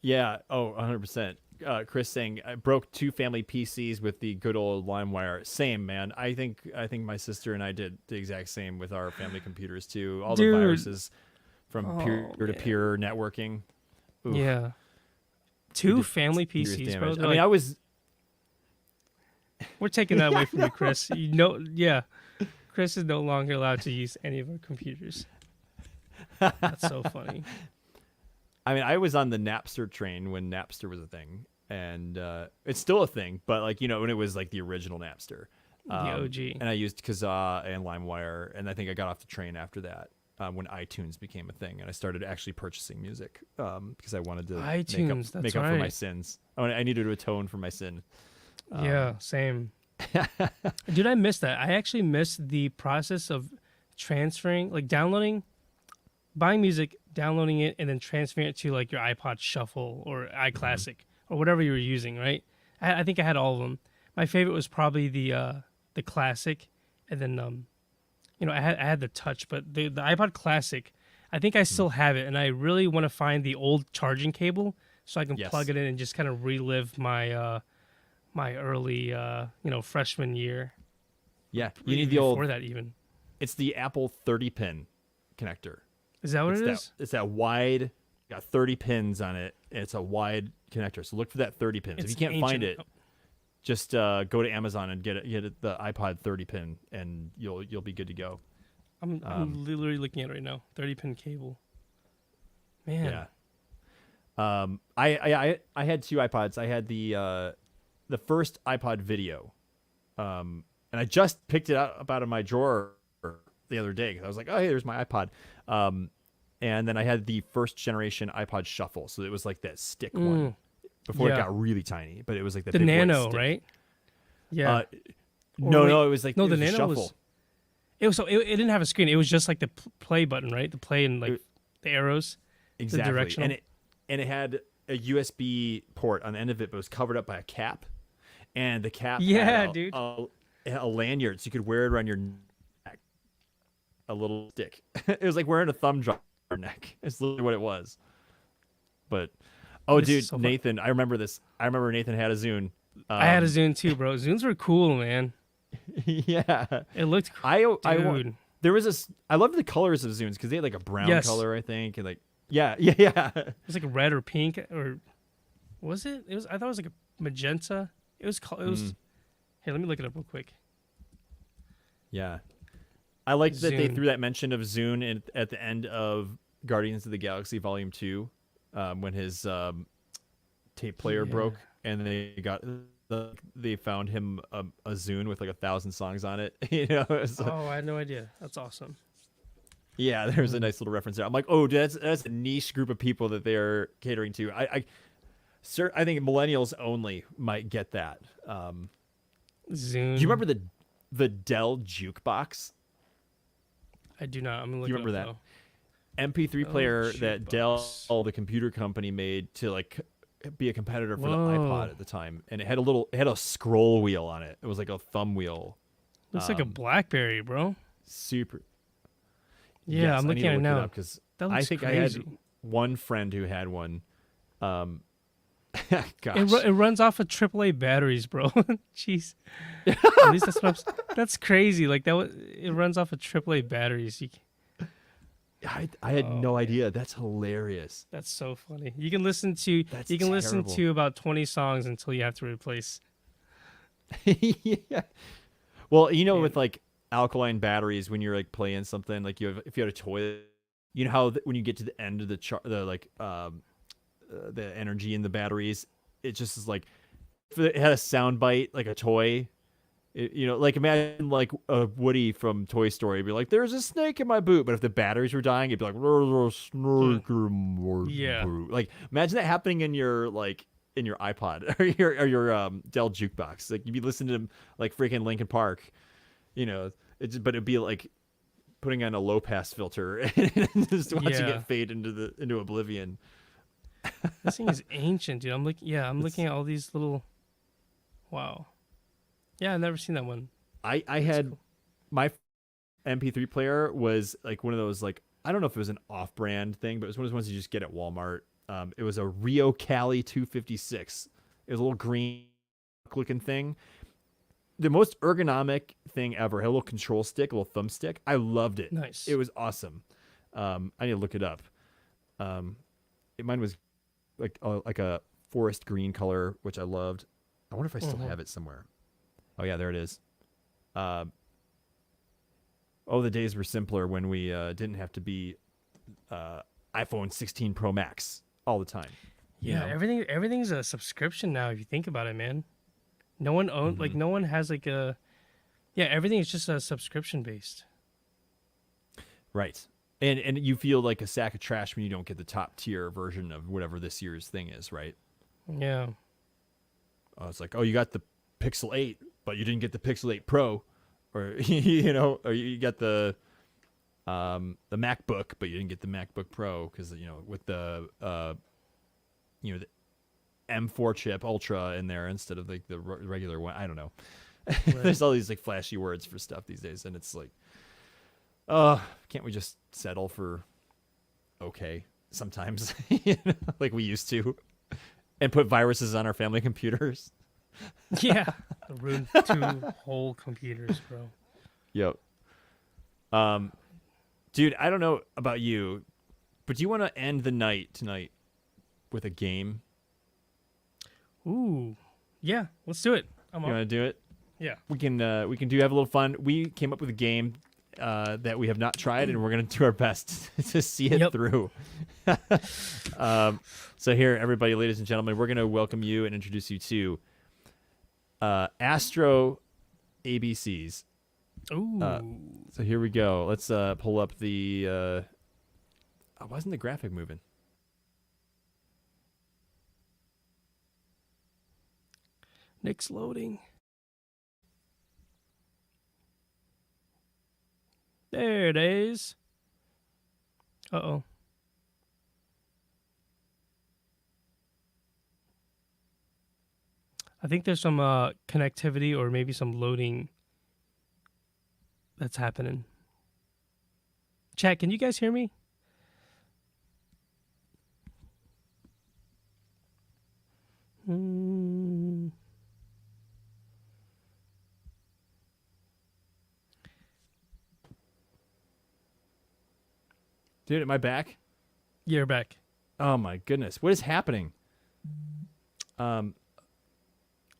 Yeah. Oh, 100%. Chris saying I broke 2 family PCs with the good old LimeWire. Same, man. I think my sister and I did the exact same with our family computers too. All the viruses from peer-to-peer networking. Oof. Yeah. 2 family PCs, bro. I mean, We're taking that away from you, Chris. Yeah. Chris is no longer allowed to use any of our computers. That's so funny. I mean, I was on the Napster train when Napster was a thing, and it's still a thing, but like, when it was like the original Napster. The OG. And I used Kazaa and LimeWire, and I think I got off the train after that. When iTunes became a thing, and I started actually purchasing music because I wanted to make up for my sins. I needed to atone for my sin. Yeah, same. Dude, I missed that. I actually missed the process of transferring, like buying music, downloading it, and then transferring it to like your iPod Shuffle or iClassic or whatever you were using, right? I think I had all of them. My favorite was probably the Classic, and then I had the Touch, but the iPod Classic, I think I still have it, and I really want to find the old charging cable so I can plug it in and just kind of relive my my early freshman year. Yeah, you need the old before that even. It's the Apple 30-pin connector. Is that what it is? It's that wide, got 30 pins on it, and it's a wide connector. So look for that 30 pins. If you can't find it, just go to Amazon and get the iPod 30 pin, and you'll be good to go. I'm literally looking at it right now. 30-pin cable. Man. Yeah. I had 2 iPods. I had the first iPod Video, and I just picked it up out of my drawer the other day because I was like, oh hey, there's my iPod. And then I had the first generation iPod Shuffle, so it was like that stick one before it got really tiny, but it was like the big Nano, stick. Right? Yeah. No, it was like the Nano Shuffle. It didn't have a screen. It was just like the play button, right? The play and like the arrows. Exactly. The directional. And it had a USB port on the end of it, but it was covered up by a cap, and the cap had a lanyard, so you could wear it around your neck. A little stick. It was like wearing a thumb drive on your neck. It's literally what it was. But dude, so Nathan, I remember this. I remember Nathan had a Zune. I had a Zune too, bro. Zunes were cool, man. Yeah, it looked cool. There was I loved the colors of Zunes because they had like a brown color, I think, and like yeah. It was like red or pink, or was it? I thought it was like a magenta. It was. Here, let me look it up real quick. Yeah. I like that they Zune. threw that mention of Zune at the end of Guardians of the Galaxy Volume 2 when his tape player Yeah. broke and they found him a Zune with like 1,000 songs on it. Oh, I had no idea. That's awesome. Yeah, there's a nice little reference there. I'm like, oh, that's a niche group of people that they're catering to. I think millennials only might get that. Zune. Do you remember the Dell jukebox? I do not. I'm gonna look Do you it remember up, that MP3 player that Dell, jukebox. the computer company, made to like be a competitor for the Whoa. iPod at the time, and it had a scroll wheel on it. It was like a thumb wheel. Looks like a BlackBerry, bro. Super. Yeah, Yes, I'm looking at it now. because That I looks think crazy. I had one friend who had one. Gosh. It runs off of AAA batteries, bro. Jeez. At least that's what that's crazy. Like it runs off of AAA batteries. I had no idea. That's hilarious. That's so funny. You can listen to That's listen terrible. to about 20 songs until you have to replace. Yeah. Well, Yeah. with like alkaline batteries, when you're like playing something, like if you had a toy, you know how when you get to the end of the energy in the batteries, it just is like if it had a sound bite like a toy. Like imagine like a Woody from Toy Story be like, "There's a snake in my boot," but if the batteries were dying, it'd be like, "There's a snake in my Yeah. boot." Like imagine that happening in your iPod or your Dell jukebox. Like you'd be listening to like freaking Linkin Park, but it'd be like putting on a low pass filter and just watching Yeah. it fade into oblivion. This thing is ancient, dude. I'm looking at all these little. Wow. Yeah, I've never seen that one. I had my MP3 player was like one of those, like, I don't know if it was an off-brand thing, but it was one of those ones you just get at Walmart. It was a Rio Cali 256. It was a little green looking thing. The most ergonomic thing ever. It had a little control stick, a little thumbstick. I loved it. Nice. It was awesome. I need to look it up. Mine was like a forest green color, which I loved. I wonder if I still have it somewhere. Oh yeah, there it is. The days were simpler when we didn't have to be iPhone 16 Pro Max all the time. Yeah, everything's a subscription now. If you think about it, man, no one owns like no one has like a. Yeah, everything is just a subscription based. Right. And you feel like a sack of trash when you don't get the top tier version of whatever this year's thing is, right? Yeah. It's like, oh, you got the Pixel 8, but you didn't get the Pixel 8 Pro, or or you got the MacBook, but you didn't get the MacBook Pro because with the the M4 chip Ultra in there instead of like the regular one. I don't know. Right. There's all these like flashy words for stuff these days, and it's like, can't we just settle for okay sometimes, like we used to, and put viruses on our family computers? Yeah. Ruined 2 whole computers, bro. Yep. Dude, I don't know about you, but do you want to end the night tonight with a game? Ooh. Yeah, let's do it. I'm You up. want to do it? Yeah. We can have a little fun. We came up with a game that we have not tried, and we're going to do our best to see it through. So here, everybody, ladies and gentlemen, we're going to welcome you and introduce you to Astro ABCs. Ooh. So here we go. Let's pull up the. Why isn't the graphic moving? Nick's loading. There it is. Uh-oh. I think there's some connectivity or maybe some loading that's happening. Chat, can you guys hear me? Dude, am I back? You're back. Oh my goodness, what is happening?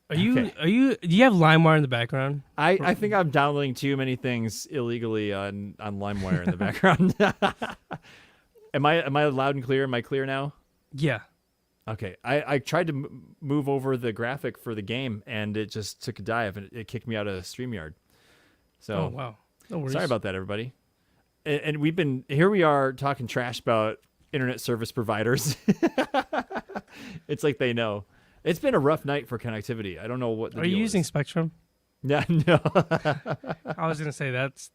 Are you? Okay. Do you have LimeWire in the background? I think I'm downloading too many things illegally on LimeWire in the background. Am I loud and clear? Am I clear now? Yeah. Okay. I tried to move over the graphic for the game, and it just took a dive, and it kicked me out of StreamYard. So, Oh wow. No worries. sorry about that, everybody. And we are talking trash about internet service providers. It's like they know. It's been a rough night for connectivity. I don't know what the Are deal you using is. Spectrum? Yeah, no. I was gonna say there's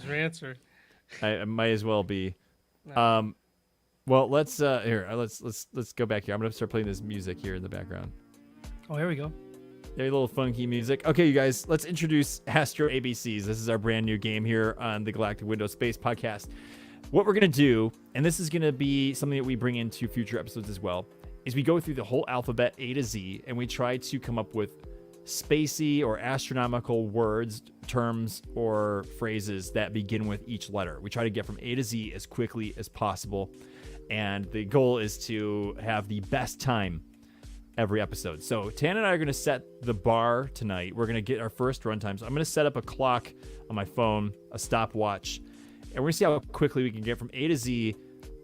your answer. I might as well be. No. Well, let's go back here. I'm gonna start playing this music here in the background. Oh, here we go. A little funky music. Okay, you guys, let's introduce Astro ABCs. This is our brand new game here on the Galactic Window Space podcast. What we're gonna do, and this is gonna be something that we bring into future episodes as well, is we go through the whole alphabet A to Z, and we try to come up with spacey or astronomical words, terms, or phrases that begin with each letter. We try to get from A to Z as quickly as possible, and the goal is to have the best time every episode. So Tan and I are going to set the bar tonight. We're going to get our first run times. I'm going to set up a clock on my phone, a stopwatch, and we're going to see how quickly we can get from A to Z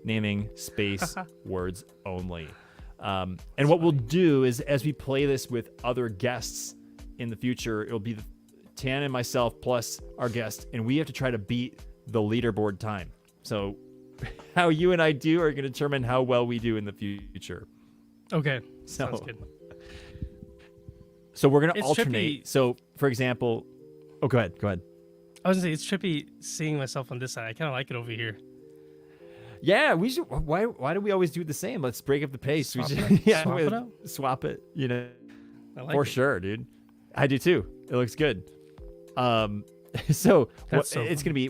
naming space words only. And what we'll do is, as we play this with other guests in the future, it'll be Tan and myself plus our guest, and we have to try to beat the leaderboard time. So how you and I do are going to determine how well we do in the future. Okay. So, Sounds good. So we're going to It's alternate. trippy. So, for example, go ahead. I was gonna say it's trippy seeing myself on this side. I kind of like it over here. Yeah, we should. Why do we always do the same? Let's break up the pace. Swap We it should, up. yeah, Swap it up. swap it. You know, I like for it. sure, dude. I do too. It looks good. So That's so it's funny. gonna be.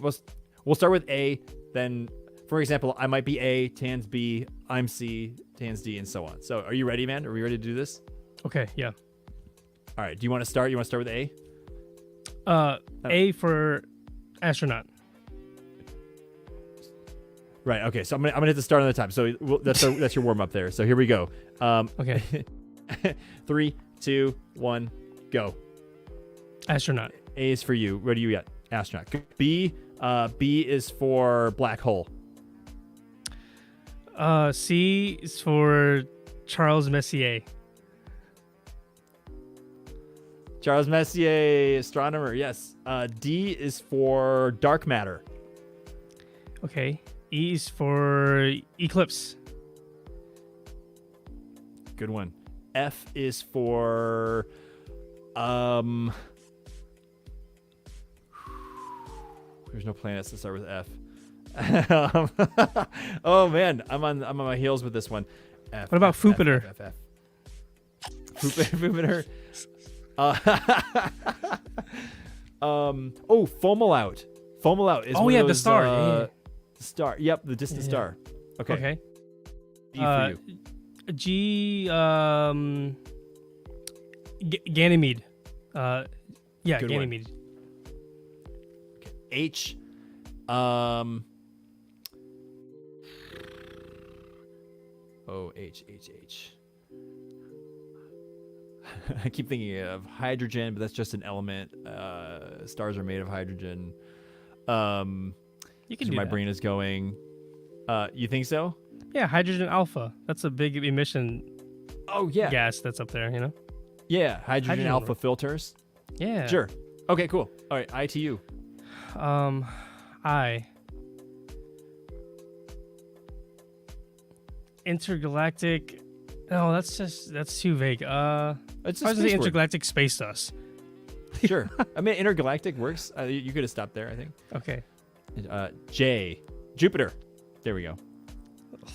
We'll start with A. Then, for example, I might be A, Tan's B, I'm C, Tan's D, and so on. So, are you ready, man? Are we ready to do this? Okay. Yeah. All right. Do you want to start? You want to start with A? A for astronaut. Right. Okay. So I'm gonna hit the start on the time. So that's your warm up there. So here we go. Okay. 3, 2, 1, go. Astronaut. A is for you. What do you got? Astronaut. B is for black hole. C is for Charles Messier. Charles Messier, astronomer. Yes. D is for dark matter. Okay. E is for eclipse. Good one. F is for there's no planets that start with F. Oh man, I'm on my heels with this one. F, What about Jupiter? Jupiter. Oh, Fomalhaut. Fomalhaut is Oh, one yeah, of the those, star. Yeah. Star. Yep, the distant Yeah. star. Okay. Okay. D for you. G Ganymede. Yeah, Good one. Ganymede. H. H. I keep thinking of hydrogen, but that's just an element. Stars are made of hydrogen. You That's can do where my that. brain is going. You think so? Yeah, hydrogen alpha. That's a big emission Oh yeah. gas that's up there, you know? Yeah. Hydrogen Hydrogen alpha alpha. filters. Yeah. Sure. Okay. Cool. All right. I to you. I intergalactic. No, that's too vague. It's I a was gonna say space word. intergalactic space dust. Sure. I mean, intergalactic works. You could have stopped there, I think. Okay. J. Jupiter. There we go.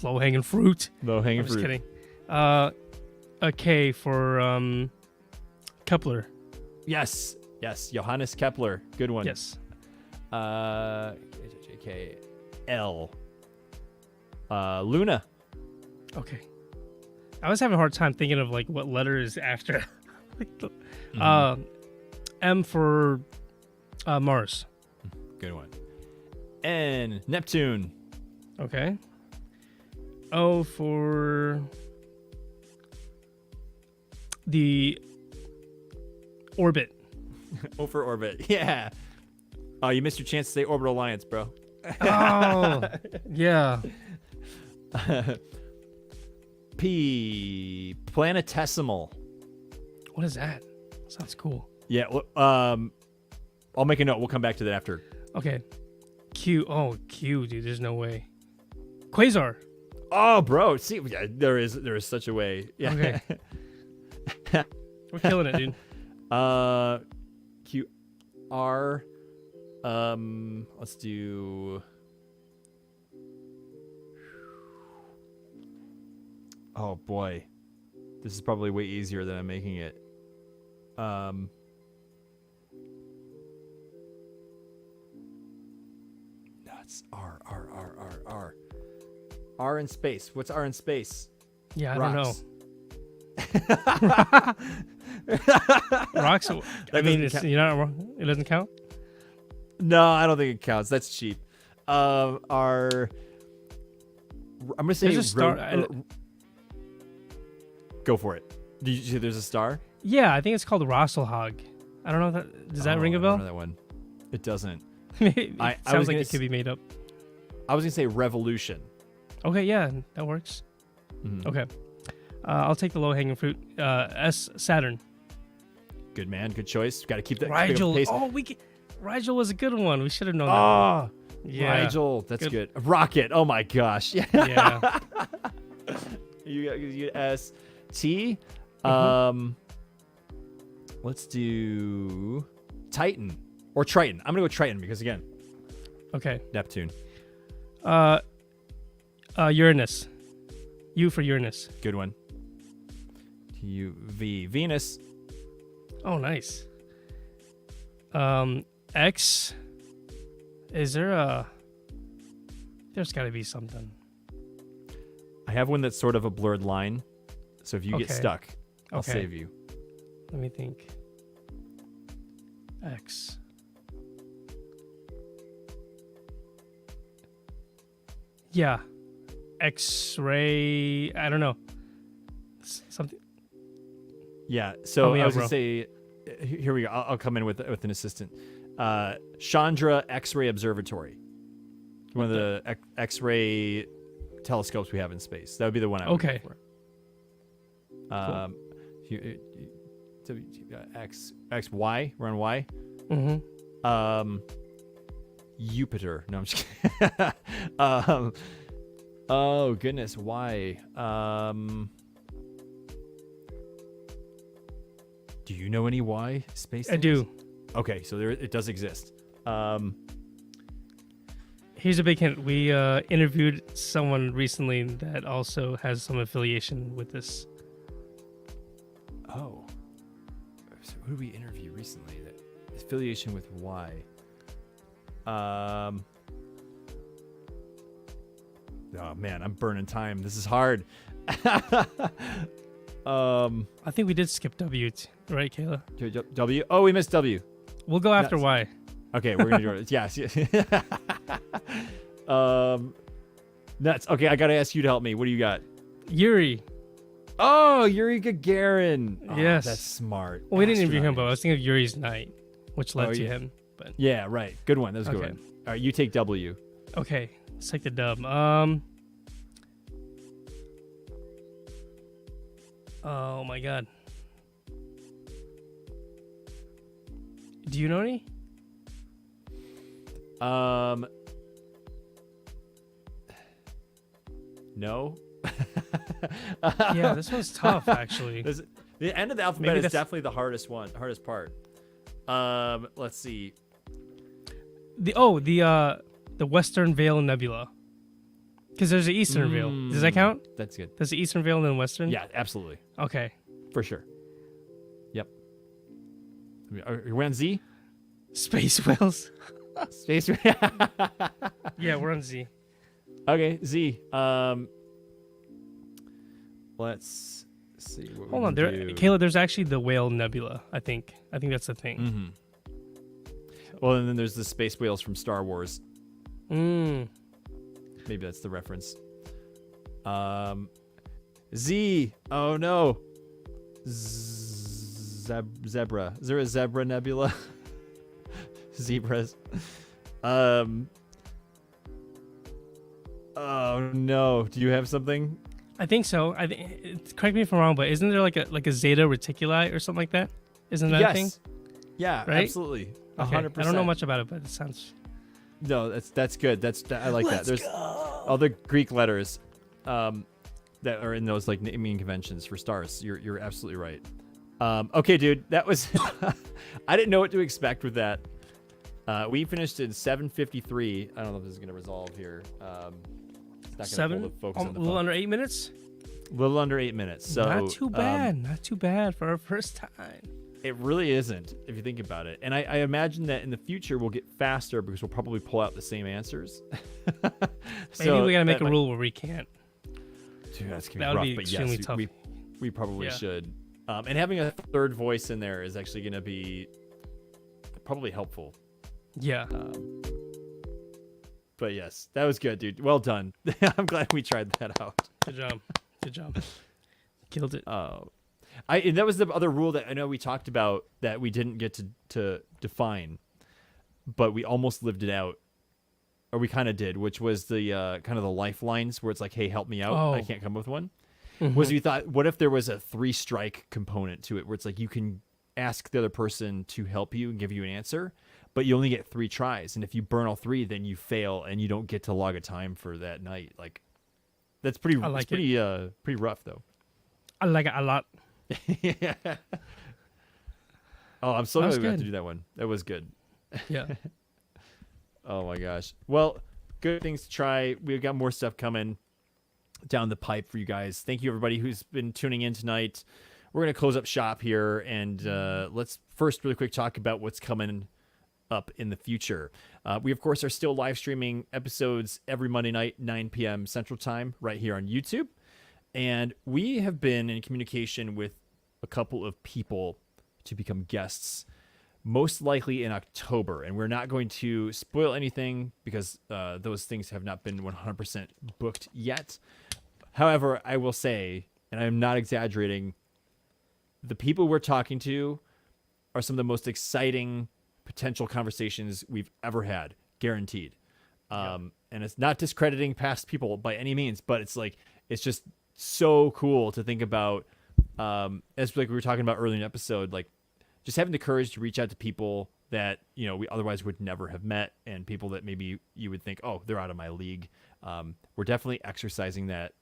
Low hanging fruit. Low hanging I'm just fruit. kidding. A K for Kepler. Yes. Yes. Johannes Kepler. Good one. Yes. K. L. Luna. Okay. I was having a hard time thinking of like what letter is after. M for Mars. Good one. N. Neptune. Okay. O for The orbit. O for orbit. Yeah. Oh, you missed your chance to say orbital alliance, bro. Oh, yeah. P. Planetesimal. What is that? Sounds cool. Yeah. I'll make a note. We'll come back to that after. Okay. Q. Oh, Q, dude. There's no way. Quasar. Oh, bro. See, yeah, there is such a way. Yeah. Okay. We're killing it, dude. Q. R. Let's do. Oh boy, this is probably way easier than I'm making it. No, it's R. R in space. What's R in space? Yeah, I Rocks. don't know. Rocks. I mean, doesn't you're not wrong. It doesn't count. No, I don't think it counts. That's cheap. R. I'm gonna say There's a star. Go for it. Did you say there's a star? Yeah, I think it's called Rosselhog. I don't know if that does that ring a I bell? don't know that one. It doesn't. It I sounds was like gonna it could be made up. I was gonna say revolution. Okay, yeah, that works. Mhm. Okay, I'll take the low-hanging fruit. S Saturn. Good man. Good choice. Got to keep that pick up the Rigel. pace. Oh, Rigel was a good one. We should have known that. Oh, Yeah. Rigel. That's Good. good. Rocket. Oh my gosh. Yeah. Yeah. You got S. T. Let's do Titan or Triton. I'm gonna go Triton because again, Okay. Neptune. Uranus. U for Uranus. Good one. V. Venus. Oh, nice. X. Is there a? There's got to be something. I have one that's sort of a blurred line, so if you get Okay. stuck, I'll Okay. save you. Let me think. X. Yeah. X-ray. I don't know. Something. Yeah. So Help me I out, was gonna bro. say, here we go. I'll come in with an assistant. Chandra X-ray Observatory. One of the X-ray telescopes we have in space. That would be the one I would Okay. go for. X Y. We're on Y. Mm-hmm. Jupiter. No, I'm just kidding. Oh goodness, why? Do you know any Y space? I do. Okay, so it does exist. Here's a big hint. We interviewed someone recently that also has some affiliation with this. Oh. So who did we interview recently? That affiliation with Y. Oh man, I'm burning time. This is hard. I think we did skip W, right, Kayla? W. Oh, we missed W. We'll go after Nuts. Y. Okay, we're gonna do it. Yes. Nuts. Okay, I gotta ask you to help me. What do you got? Yuri. Oh, Yuri Gagarin. Oh, Yes. that's smart. Well, we didn't interview him, Astronaut but I was thinking of Yuri's Night, which led Oh, to yeah. him. But Yeah, right. Good one. That was a good Okay. one. All right, you take W. okay, let's take the dub. Oh my God. Do you know any? No. Yeah, this one's tough actually. The end of the alphabet Maybe is that's- definitely the hardest part. Let's see. The Western Veil Nebula. Because there's the Eastern Veil. Does that count? That's good. There's the Eastern Veil and then Western? Yeah, absolutely. Okay. For sure. Yep. Are we on Z? Space Whales. Space. Yeah, we're on Z. Okay, Z. Let's see. What Hold we on, can there, do. Kayla. There's actually the Whale Nebula. I think that's the thing. Mm-hmm. Well, and then there's the space whales from Star Wars. Mm. Maybe that's the reference. Z. Oh no. Zebra. Is there a zebra nebula? Zebras. Oh no. Do you have something? I think so. Correct me if I'm wrong, but isn't there like a zeta reticuli or something like that? Isn't that a thing? Yeah, Right? absolutely. Okay. 100%. I don't know much about it, but it sounds. No, that's good. I like that. There's all the Greek letters that are in those like naming conventions for stars. You're absolutely right. Okay, dude, that was I didn't know what to expect with that. We finished in 7:53. I don't know if this is gonna resolve here. It's not gonna pull the focus on the a little phone. under 8 minutes. A little under 8 minutes. So Not too bad. Not too bad for our first time. It really isn't, if you think about it. And I imagine that in the future we'll get faster because we'll probably pull out the same answers. Maybe we gotta make a rule where we can't. Dude, that's gonna That be would rough. be But extremely yes, tough. we probably Yeah. should. And having a third voice in there is actually gonna be probably helpful. Yeah. But yes, that was good, dude. Well done. I'm glad we tried that out. Good job. Good job. Killed it. And that was the other rule that I know we talked about that we didn't get to define, but we almost lived it out, or we kind of did, which was the kind of the lifelines where it's like, hey, help me out. I can't come up with one. Was we thought, what if there was a 3-strike component to it where it's like you can ask the other person to help you and give you an answer, but you only get 3 tries, and if you burn all 3, then you fail and you don't get to log a time for that night. Like that's pretty. I like it's pretty pretty rough though. I like it a lot. Yeah. Oh, I'm so That glad was we got to good. do that one. That was good. Yeah. Oh my gosh. Well, good things to try. We've got more stuff coming down the pipe for you guys. Thank you everybody who's been tuning in tonight. We're going to close up shop here, and let's first really quick talk about what's coming up in the future. We, of course, are still live streaming episodes every Monday night, 9 p.m. Central Time, right here on YouTube. And we have been in communication with a couple of people to become guests, most likely in October. And we're not going to spoil anything because those things have not been 100% booked yet. However, I will say, and I'm not exaggerating, the people we're talking to are some of the most exciting potential conversations we've ever had, guaranteed. And it's not discrediting past people by any means, but it's like, it's just so cool to think about, as like we were talking about earlier in the episode, like just having the courage to reach out to people that, you know, we otherwise would never have met, and people that maybe you would think, oh, they're out of my league. We're definitely exercising that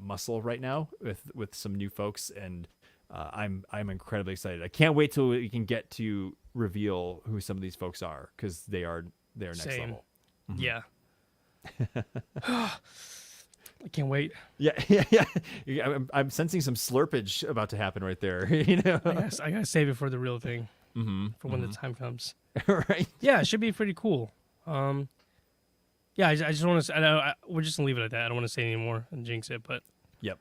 muscle right now with some new folks, and I'm incredibly excited. I can't wait till we can get to reveal who some of these folks are, because they're next Same. level. Yeah. I can't wait. Yeah. I'm sensing some slurpage about to happen right there. You know, I gotta save it for the real thing. For when the time comes. right? Yeah, it should be pretty cool. Yeah, I just want to. We're just gonna leave it at that. I don't want to say any more and jinx it, but Yep.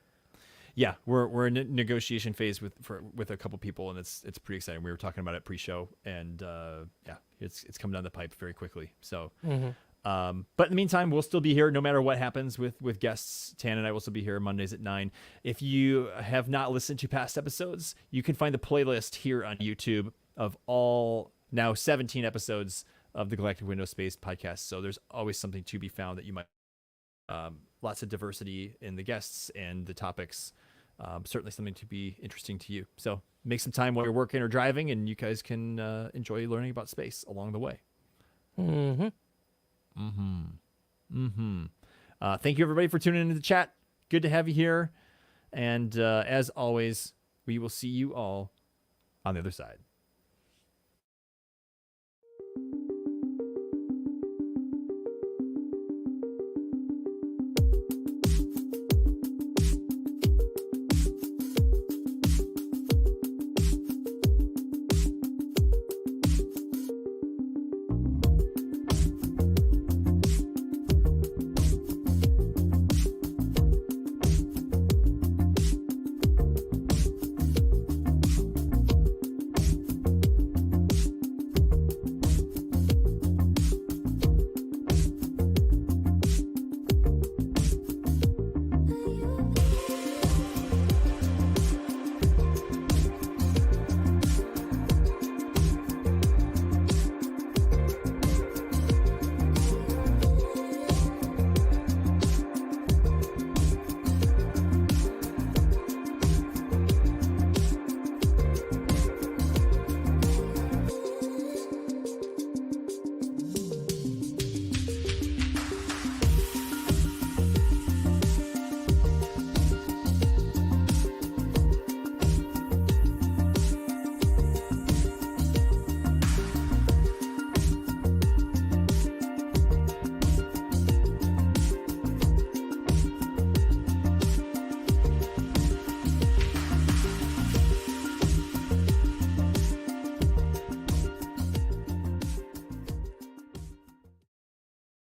Yeah, we're in a negotiation phase with a couple people, and it's pretty exciting. We were talking about it pre-show, and yeah, it's coming down the pipe very quickly. So. But in the meantime, we'll still be here no matter what happens with guests. Tan and I will still be here Mondays at 9. If you have not listened to past episodes, you can find the playlist here on YouTube of all now 17 episodes of the Galactic Window Space podcast. So there's always something to be found that you might, lots of diversity in the guests and the topics. Certainly something to be interesting to you. So make some time while you're working or driving, and you guys can enjoy learning about space along the way. Thank you everybody for tuning into the chat. Good to have you here. And as always, we will see you all on the other side.